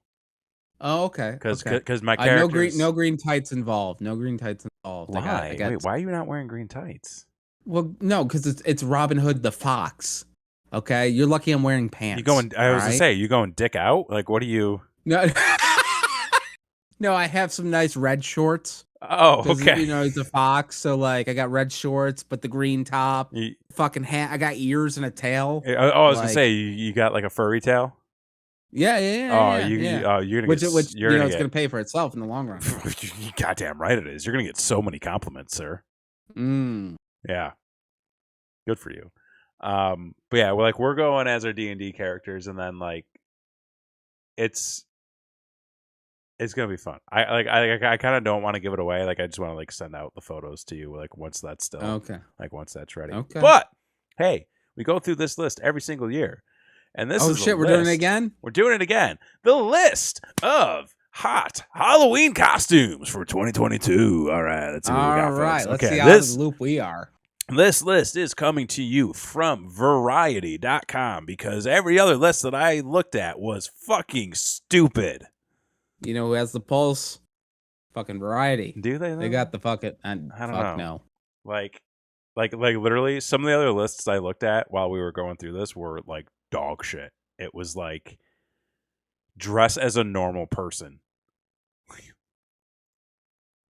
Oh, okay. Because my character no green tights involved. No green tights involved. Why? Wait, why are you not wearing green tights? Well, no, because it's Robin Hood the Fox. Okay, you're lucky I'm wearing pants. You going? I was gonna say, you going dick out? Like, what are you? No, no, I have some nice red shorts. Oh, okay. You know, he's a fox, so like I got red shorts, but the green top, fucking hat. I got ears and a tail. I was gonna say you got like a furry tail. Yeah. You're gonna which it's gonna pay for itself in the long run. You goddamn right it is. You're gonna get so many compliments, sir. Yeah, good for you. But yeah, we're going as our D&D characters, and then like it's gonna be fun. I kind of don't want to give it away. Like I just want to like send out the photos to you. Like once that's still once that's ready. Okay. But hey, we go through this list every single year, and this is we're doing it again. We're doing it again. The list of hot Halloween costumes for 2022. All right, let's see what we got. All right, let's see how out of the loop we are. This list is coming to you from Variety.com because every other list that I looked at was fucking stupid. You know who has the pulse? Fucking Variety. Do they? They got the fucking. I don't know. No. Like literally, some of the other lists I looked at while we were going through this were like dog shit. It was like dress as a normal person.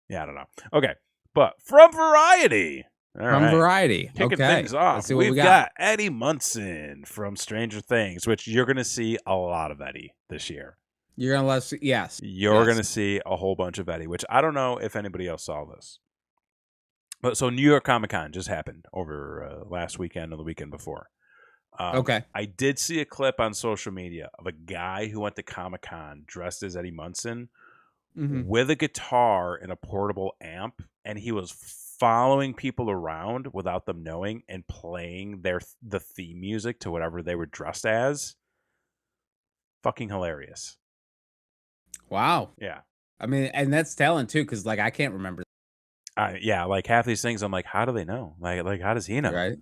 Yeah, I don't know. Okay, but from Variety. Variety. Kicking things off, we've got Eddie Munson from Stranger Things, which you're going to see a lot of Eddie this year. You're going to You're going to see a whole bunch of Eddie, which I don't know if anybody else saw this. But so New York Comic Con just happened over last weekend or the weekend before. I did see a clip on social media of a guy who went to Comic Con dressed as Eddie Munson with a guitar and a portable amp, and he was following people around without them knowing and playing the theme music to whatever they were dressed as. Fucking hilarious. Wow. Yeah. I mean, and that's talent too, because like I can't remember. Yeah, like half these things I'm like, how do they know? Like how does he know? Right.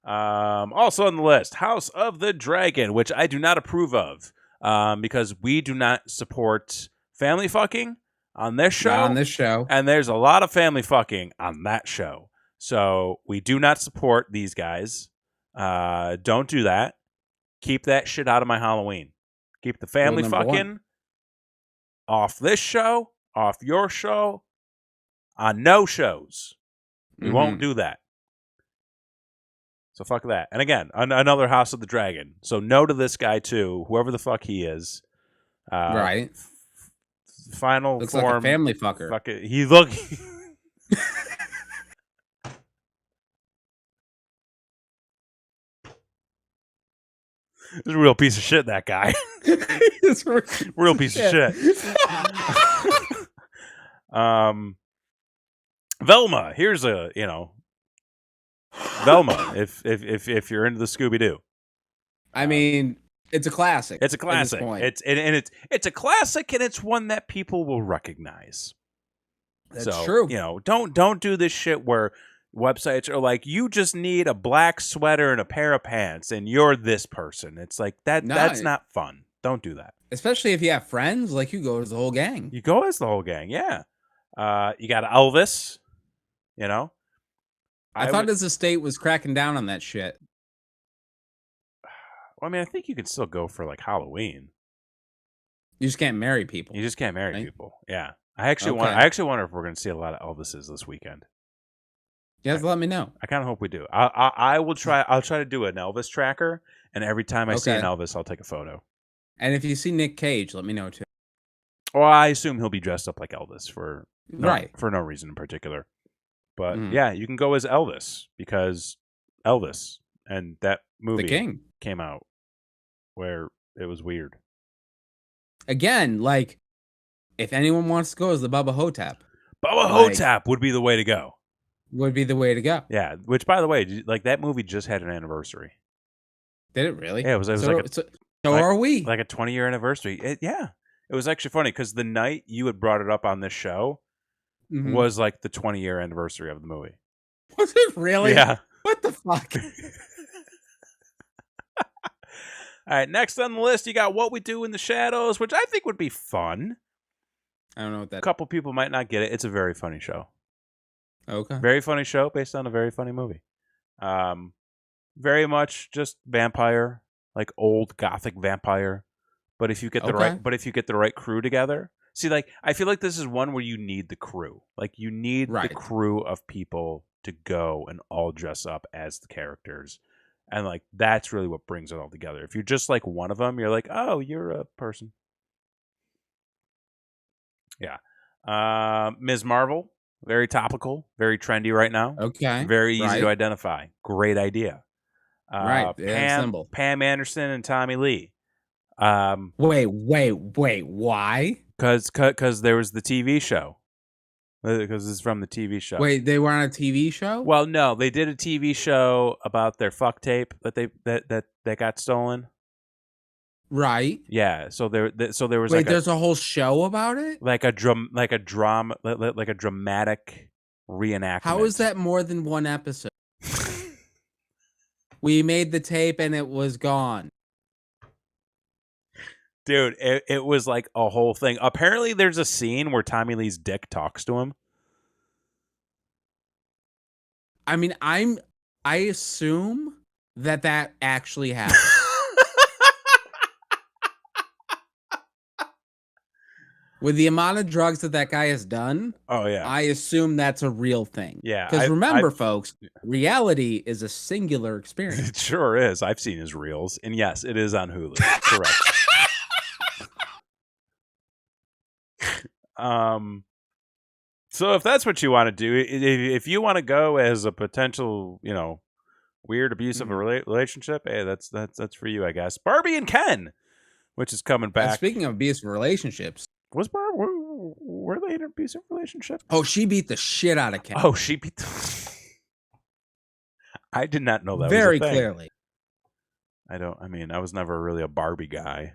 Also on the list, House of the Dragon, which I do not approve of, because we do not support family fucking on this show. Not on this show. And there's a lot of family fucking on that show. So we do not support these guys. Don't do that. Keep that shit out of my Halloween. Keep the family fucking off this show, off your show, on no shows. We won't do that. So fuck that. And again, another House of the Dragon. So no to this guy too, whoever the fuck he is. Right. Final looks form. Like a family fucker. Fuck it. He look. He's a real piece of shit, that guy. Real piece of shit. Velma. Here's a, Velma. If you're into the Scooby-Doo. I mean, it's a classic. It's a classic. It's a classic, and it's one that people will recognize. That's true. Don't do this shit where websites are like, you just need a black sweater and a pair of pants and you're this person. It's like that's not fun. Don't do that. Especially if you have friends, like you go as the whole gang. You go as the whole gang, yeah. You got Elvis, I thought his estate was cracking down on that shit. Well, I mean, I think you can still go for like Halloween. You just can't marry people. You just can't marry people. Yeah. I actually wonder if we're going to see a lot of Elvises this weekend. You have to let me know. I kind of hope we do. I will try. I'll try to do an Elvis tracker, and every time I see an Elvis, I'll take a photo. And if you see Nick Cage, let me know too. Well, I assume he'll be dressed up like Elvis for no reason in particular. But yeah, you can go as Elvis because Elvis and that movie The King came out where it was weird. Again, like if anyone wants to go as the Bubba Hotep. Bubba Hotep would be the way to go. Would be the way to go. Yeah, which, by the way, like that movie just had an anniversary. Did it really? Yeah, it was so are we. Like a 20-year anniversary. It was actually funny because the night you had brought it up on this show was like the 20-year anniversary of the movie. Was it really? Yeah. What the fuck? All right, next on the list, you got What We Do in the Shadows, which I think would be fun. I don't know what that. A couple people might not get it. It's a very funny show. Okay. Very funny show based on a very funny movie. Very much just vampire, like old gothic vampire. But if you get the right crew together. See, like I feel like this is one where you need the crew. Like you need the crew of people to go and all dress up as the characters. And like that's really what brings it all together. If you're just like one of them, you're like, "Oh, you're a person." Yeah. Ms. Marvel, very topical, very trendy right now. Okay. Very easy to identify. Great idea. Right. Pam Anderson and Tommy Lee. Wait. Why? Because there was the TV show. Because it's from the TV show. Wait, they were on a TV show? Well, no, they did a TV show about their fuck tape that got stolen. Right. Yeah. So there was. Wait, there's a whole show about it. Like a dramatic reenactment. How is that more than one episode? We made the tape and it was gone. Dude, it was like a whole thing. Apparently, there's a scene where Tommy Lee's dick talks to him. I mean, I assume that actually happened. With the amount of drugs that guy has done, oh yeah, I assume that's a real thing. Yeah, because remember, folks, reality is a singular experience. It sure is. I've seen his reels, and yes, it is on Hulu. Correct. So if that's what you want to do, if you want to go as a potential, weird abusive relationship, hey, that's for you, I guess. Barbie and Ken, which is coming back. And speaking of abusive relationships, were they in an abusive relationship? Oh, she beat the shit out of Ken. Oh, she beat. I did not know that very was a thing. Clearly. I was never really a Barbie guy.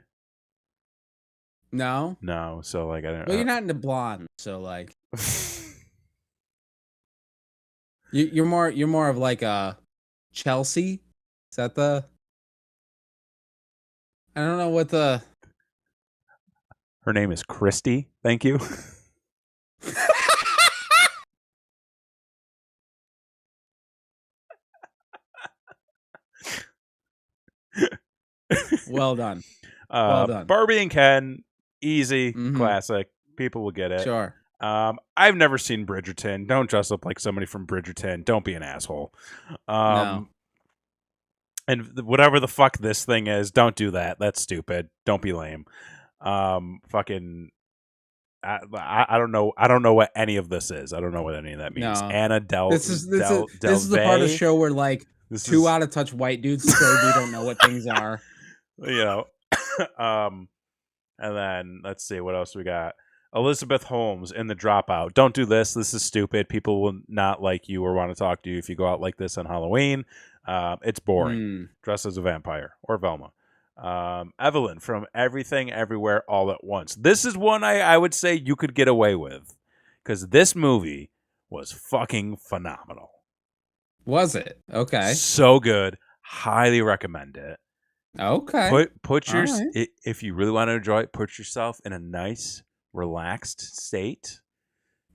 No, so like I don't. Well, you're not into blonde, so like you're more of like a Chelsea. Is that the? I don't know what the. Her name is Christy. Thank you. Well done. Well done. Barbie and Ken. Easy, classic. People will get it. Sure. I've never seen Bridgerton. Don't dress up like somebody from Bridgerton. Don't be an asshole. No. And whatever the fuck this thing is, don't do that. That's stupid. Don't be lame. Fucking. I don't know. I don't know what any of this is. I don't know what any of that means. No. Anna Del. This is the part of the show where like two out of touch white dudes say we don't know what things are. And then let's see what else we got. Elizabeth Holmes in The Dropout. Don't do this. This is stupid. People will not like you or want to talk to you if you go out like this on Halloween. It's boring. Dress as a vampire or Velma. Evelyn from Everything Everywhere All at Once. This is one I would say you could get away with because this movie was fucking phenomenal. Was it? Okay. So good. Highly recommend it. Okay. If you really want to enjoy it, put yourself in a nice, relaxed state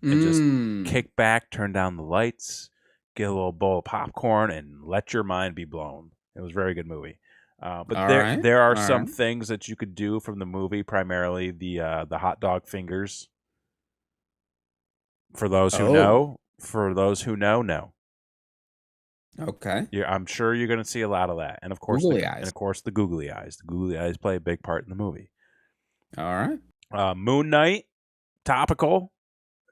and just kick back, turn down the lights, get a little bowl of popcorn, and let your mind be blown. It was a very good movie. But there are some things that you could do from the movie, primarily the hot dog fingers. For those who know, no. Okay. Yeah, I'm sure you're going to see a lot of that, and of course, the googly eyes. The googly eyes play a big part in the movie. All right. Moon Knight, topical.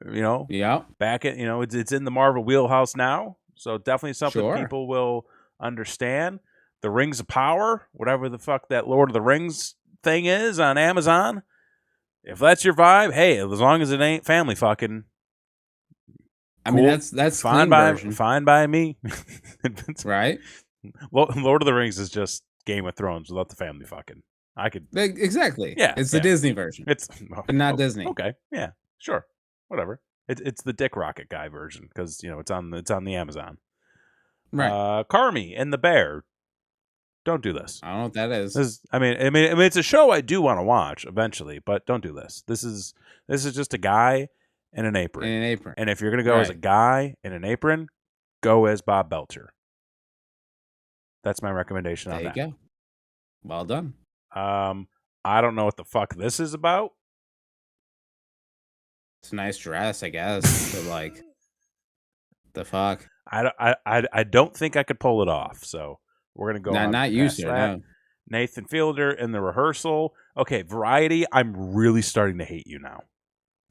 Yeah. Back at it's in the Marvel wheelhouse now, so definitely something people will understand. The Rings of Power, whatever the fuck that Lord of the Rings thing is on Amazon. If that's your vibe, hey, as long as it ain't family fucking, I mean, that's fine by me. Right? Lord of the Rings is just Game of Thrones without the family fucking. I could exactly. Yeah, it's the Disney version. It's but not Disney. Okay, yeah, sure, whatever. It's the Dick Rocket guy version because it's on the Amazon. Right. Carmi and the Bear. Don't do this. I don't know what that is. I mean, it's a show I do want to watch eventually, but don't do this. This is just a guy in an apron. And if you're gonna go as a guy in an apron, go as Bob Belcher. That's my recommendation on that. There you go. Well done. I don't know what the fuck this is about. It's a nice dress, I guess. But like, the fuck. I don't think I could pull it off. So we're gonna go. Not you, sir. No. Nathan Fielder in the rehearsal. Okay, Variety. I'm really starting to hate you now.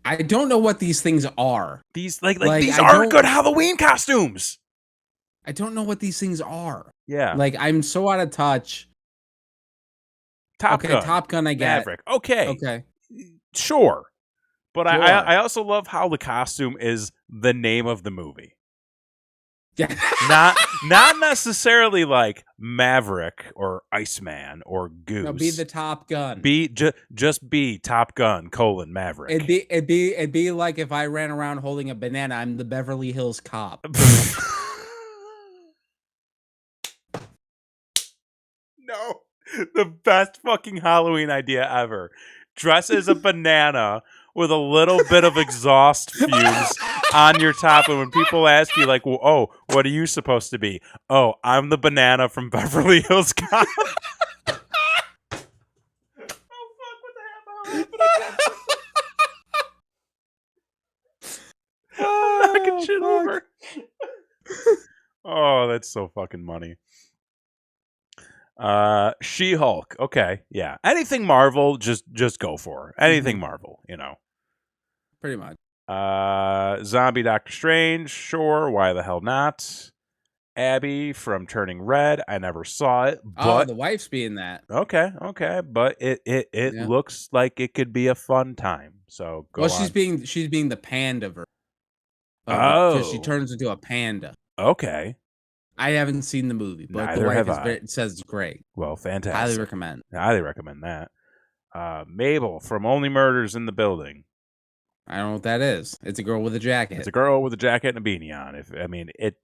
I don't know what these things are. These these are good Halloween costumes. I don't know what these things are. Yeah. Like, I'm so out of touch. Top Gun, I get. Maverick. Okay. Sure. But sure. I also love how the costume is the name of the movie. Yeah. not necessarily like Maverick or Iceman or Goose. No, be the Top Gun. Just be Top Gun : Maverick. It'd be like if I ran around holding a banana. I'm the Beverly Hills Cop. No, the best fucking Halloween idea ever. Dress as a banana with a little bit of exhaust fumes on your top. And when people ask you, like, well, oh, what are you supposed to be? Oh, I'm the banana from Beverly Hills Cop. Oh, fuck, what the hell? I'm knocking shit over. Oh, that's so fucking funny. She-Hulk. Okay, yeah. Anything Marvel, just go for her. Anything Marvel, Pretty much. Zombie Doctor Strange, sure. Why the hell not? Abby from Turning Red. I never saw it, but the wife's being that. Okay, but it looks like it could be a fun time. So go on. She's being the panda version. So she turns into a panda. Okay. I haven't seen the movie, but Neither the wife have I. Says it's great. Well, fantastic. Highly recommend that. Mabel from Only Murders in the Building. I don't know what that is. It's a girl with a jacket. It's a girl with a jacket and a beanie on.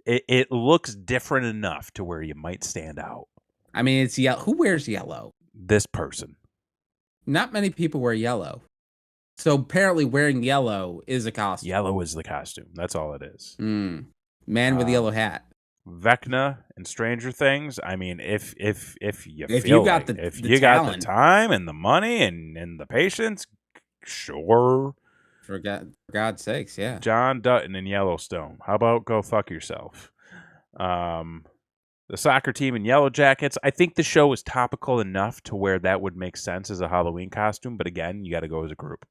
It looks different enough to where you might stand out. I mean, it's yellow. Who wears yellow? This person. Not many people wear yellow. So apparently wearing yellow is a costume. Yellow is the costume. That's all it is. Man with a yellow hat. Vecna and Stranger Things. I mean, if you got the time and the money and the patience, sure. For God's sakes, yeah. John Dutton in Yellowstone. How about go fuck yourself? The soccer team in Yellow Jackets. I think the show is topical enough to where that would make sense as a Halloween costume. But again, you got to go as a group.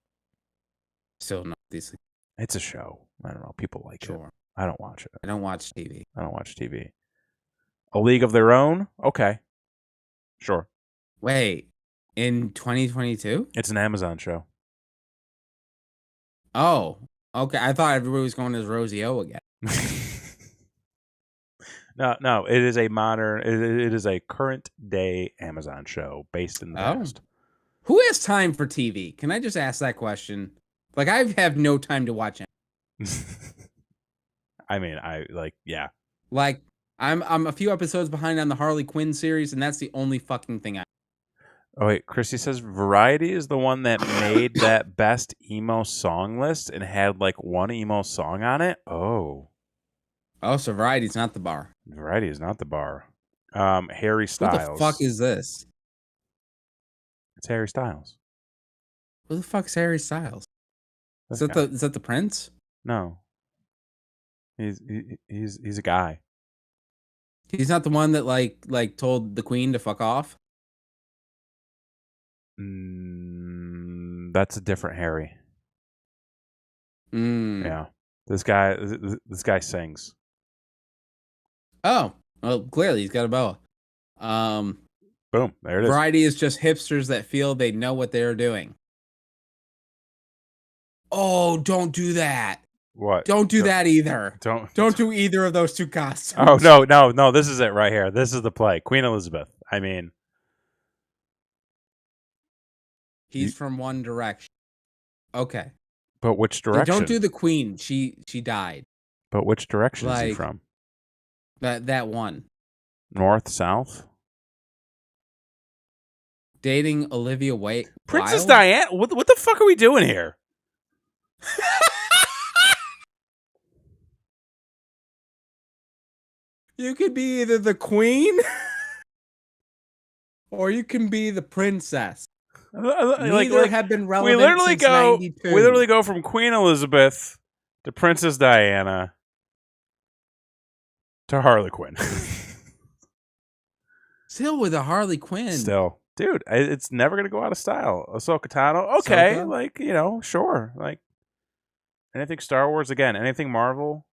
Still not these. It's a show. I don't know. People like it. I don't watch it. I don't watch TV. A League of Their Own? Okay. Sure. Wait. In 2022? It's an Amazon show. Oh. Okay. I thought everybody was going as Rosie O again. No. It is a modern... It is a current day Amazon show based in the past. Who has time for TV? Can I just ask that question? Like, I have no time to watch it. I mean, yeah. Like, I'm a few episodes behind on the Harley Quinn series, and that's the only fucking thing I... Oh, wait. Chrissy says Variety is the one that made that best emo song list and had, like, one emo song on it? Oh. Oh, so Variety's not the bar. Variety is not the bar. Harry Styles. Who the fuck is this? It's Harry Styles. Who the fuck's Harry Styles? Is that the Prince? No. He's a guy. He's not the one that like told the Queen to fuck off. That's a different Harry. Yeah, this guy sings. Oh, well, clearly he's got a boa. Boom, there it is. Variety is just hipsters that feel they know what they're doing. Oh, don't do that. What? Don't do that either. Don't do either of those two costumes. Oh, no. This is it right here. This is the play. Queen Elizabeth. I mean. He's from One Direction. Okay. But which direction? Don't do the Queen. She died. But which direction is he from? That one. North, south? Dating Olivia Wilde? Princess Diana? What the fuck are we doing here? You could be either the Queen or you can be the princess. Neither have been relevant since 92. We literally go from Queen Elizabeth to Princess Diana to Harley Quinn. Still with a Harley Quinn. Still. Dude, it's never going to go out of style. Ahsoka Tano, okay. Ahsoka? Like, sure. Like, anything Star Wars, again, anything Marvel.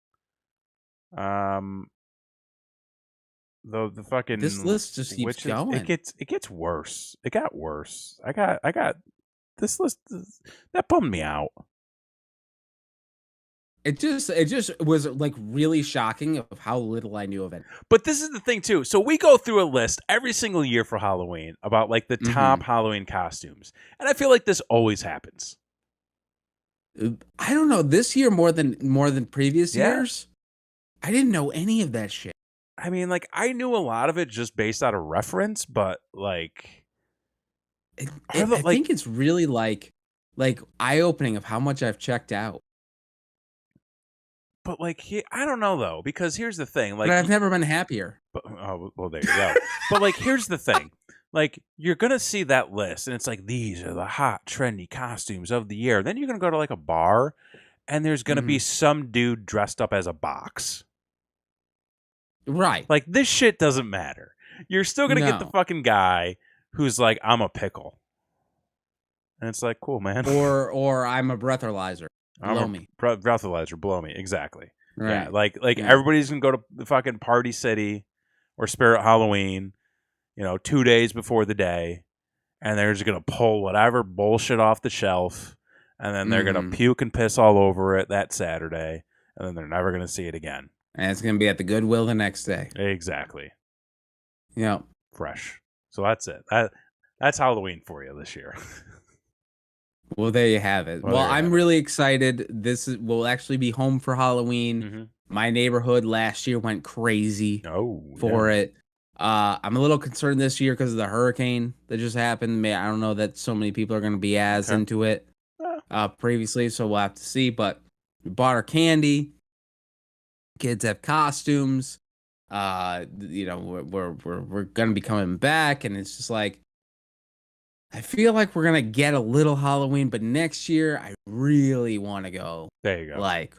The fucking this list just keeps going. It gets worse. It got worse. I got this list that bummed me out. It just was like really shocking of how little I knew of it. But this is the thing too. So we go through a list every single year for Halloween about like the top Halloween costumes, and I feel like this always happens. I don't know, this year more than previous years. I didn't know any of that shit. I mean, like, I knew a lot of it just based out of reference, but like, I think it's really like eye-opening of how much I've checked out. But like, I don't know though, because here's the thing. Like, but I've never been happier. But, oh, well, there you go. But like, here's the thing. Like, you're gonna see that list, and it's like, these are the hot, trendy costumes of the year. Then you're gonna go to like a bar, and there's gonna be some dude dressed up as a box. Right. Like, this shit doesn't matter. You're still going to get the fucking guy who's like, I'm a pickle. And it's like, cool, man. Or I'm a breathalyzer. Blow me. Breathalyzer, blow me. Exactly. Right. Yeah, like everybody's going to go to the fucking Party City or Spirit Halloween, 2 days before the day. And they're just going to pull whatever bullshit off the shelf. And then they're going to puke and piss all over it that Saturday. And then they're never going to see it again. And it's going to be at the Goodwill the next day. Exactly. Yeah. Fresh. So that's it. That's Halloween for you this year. Well, there you have it. Well, I'm really excited. Will actually be home for Halloween. Mm-hmm. My neighborhood last year went crazy for it. I'm a little concerned this year because of the hurricane that just happened. I don't know that so many people are going to be as into it previously, so we'll have to see. But we bought our candy. Kids have costumes. We're gonna be coming back, and it's just like I feel like we're gonna get a little Halloween, but next year I really want to go. There you go, like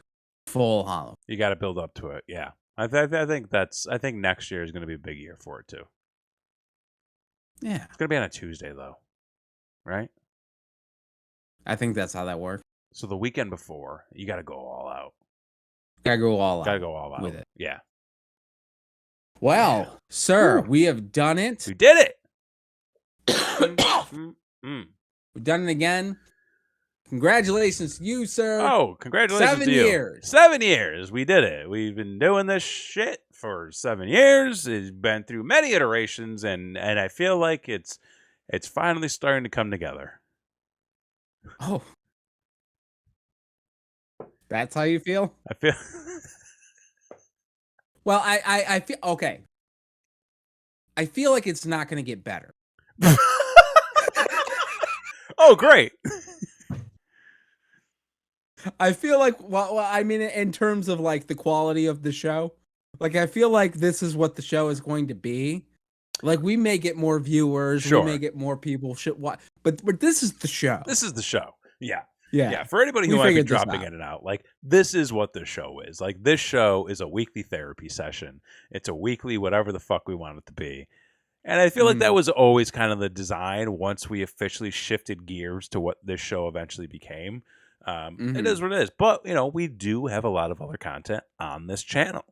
full Halloween. You got to build up to it. Yeah, I think next year is gonna be a big year for it too. Yeah, it's gonna be on a Tuesday though, right? I think that's how that works. So the weekend before, you got to go all out. Gotta go all out with it. Yeah. Well, sir, we have done it. We did it. We've done it again. Congratulations to you, sir. Oh, congratulations 7 to you. years. 7 years. We did it. We've been doing this shit for 7 years. It's been through many iterations, and I feel like it's finally starting to come together. Oh. That's how you feel? I feel. Well, I feel okay. I feel like it's not going to get better. Oh, great. I feel like, well, I mean, in terms of like the quality of the show, like I feel like this is what the show is going to be. Like we may get more viewers, we may get more people. But this is the show. This is the show. Yeah. Yeah. Yeah. For anybody who might be dropping in and out, like this is what the show is. Like this show is a weekly therapy session. It's a weekly whatever the fuck we want it to be. And I feel like that was always kind of the design once we officially shifted gears to what this show eventually became. It is what it is. But, we do have a lot of other content on this channel.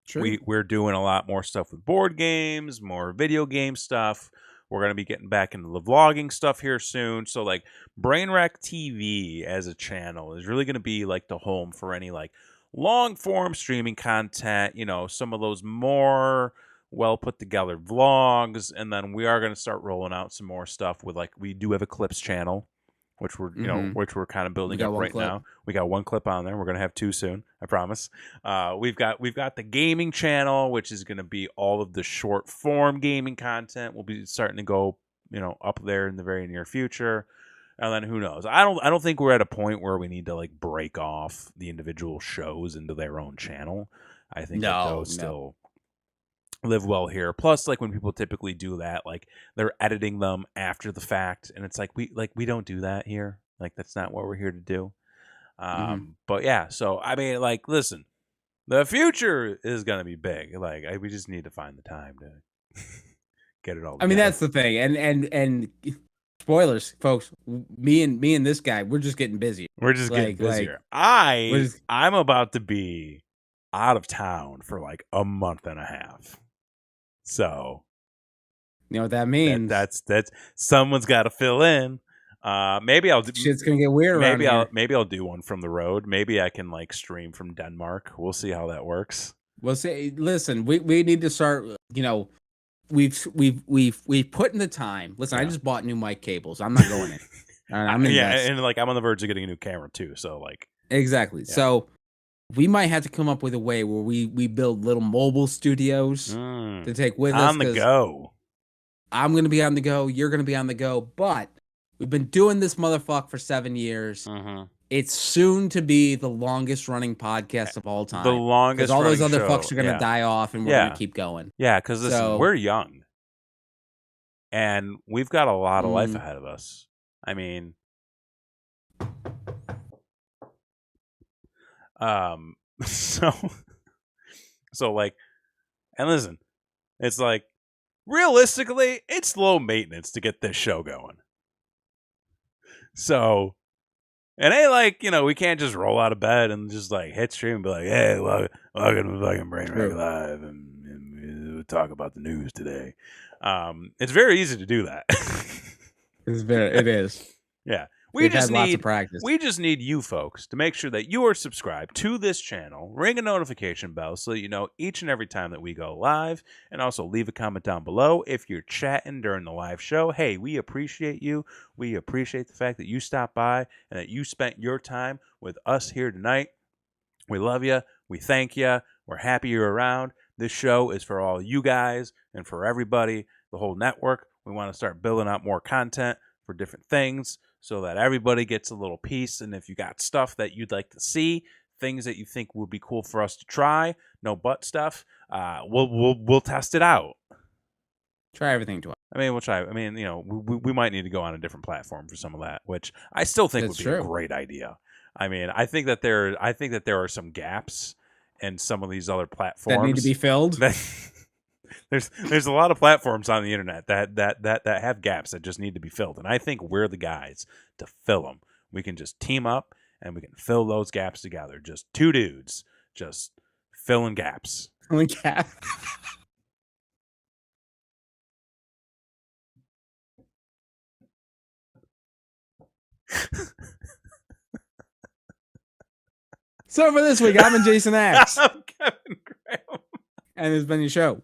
True. We're doing a lot more stuff with board games, more video game stuff. We're going to be getting back into the vlogging stuff here soon. So like Brainwreck TV as a channel is really going to be like the home for any like long form streaming content, you know, some of those more well put together vlogs. And then we are going to start rolling out some more stuff with like, we do have a clips channel, which we're, you know, which we're kind of building up right now. We got one clip on there. We're going to have 2 soon. I promise. We've got the gaming channel, which is going to be all of the short form gaming content. We'll be starting to go, you know, up there in the very near future. And then who knows? I don't think we're at a point where we need to like break off the individual shows into their own channel. I think that those still live well here. Plus, like when people typically do that, like they're editing them after the fact, and it's like we don't do that here. Like that's not what we're here to do. But yeah, so I mean, like, listen, the future is gonna be big. Like we just need to find the time to get it all together. I mean, that's the thing, and spoilers, folks. Me and this guy, we're just getting busy. We're just getting busier. I'm about to be out of town for like a month and a half. So, you know what that means? That's someone's got to fill in. Maybe I'll. Shit's gonna get weird. Maybe I'll do one from the road. Maybe I can like stream from Denmark. We'll see how that works. We'll see. Listen, we need to start. You know, we've put in the time. Listen, I just bought new mic cables. I'm not going in. I'm and like I'm on the verge of getting a new camera too. So like exactly. Yeah. So we might have to come up with a way where we build little mobile studios to take with us on the go. I'm gonna be on the go. You're gonna be on the go. But we've been doing this motherfucker for 7 years. It's soon to be the longest running podcast of all time. The longest. Because all those other show. Fucks are gonna die off, and we're gonna keep going. Yeah, because we're young, and we've got a lot of life ahead of us. I mean, so like, and listen, it's like realistically, it's low maintenance to get this show going. So it ain't like, you know, we can't just roll out of bed and just like hit stream and be like, hey, welcome to fucking Brainwreck Live, and we'll talk about the news today. It's very easy to do that. It is. Yeah. We just need you folks to make sure that you are subscribed to this channel, ring a notification bell so that you know each and every time that we go live, and also leave a comment down below if you're chatting during the live show. Hey, we appreciate you. We appreciate the fact that you stopped by and that you spent your time with us here tonight. We love you. We thank you. We're happy you're around. This show is for all you guys and for everybody, the whole network. We want to start building out more content for different things, so that everybody gets a little piece. And if you got stuff that you'd like to see, things that you think would be cool for us to try, no butt stuff, we'll test it out. Try everything to us. I mean, we'll try. I mean, you know, we might need to go on a different platform for some of that, which I still think would be a great idea. I mean, I think that there are some gaps in some of these other platforms that need to be filled. There's a lot of platforms on the internet that have gaps that just need to be filled, and I think we're the guys to fill them. We can just team up and we can fill those gaps together. Just 2 dudes, just filling gaps. Filling gaps. So for this week, I've been Jason X. I'm Kevin Graham. And this has been your show.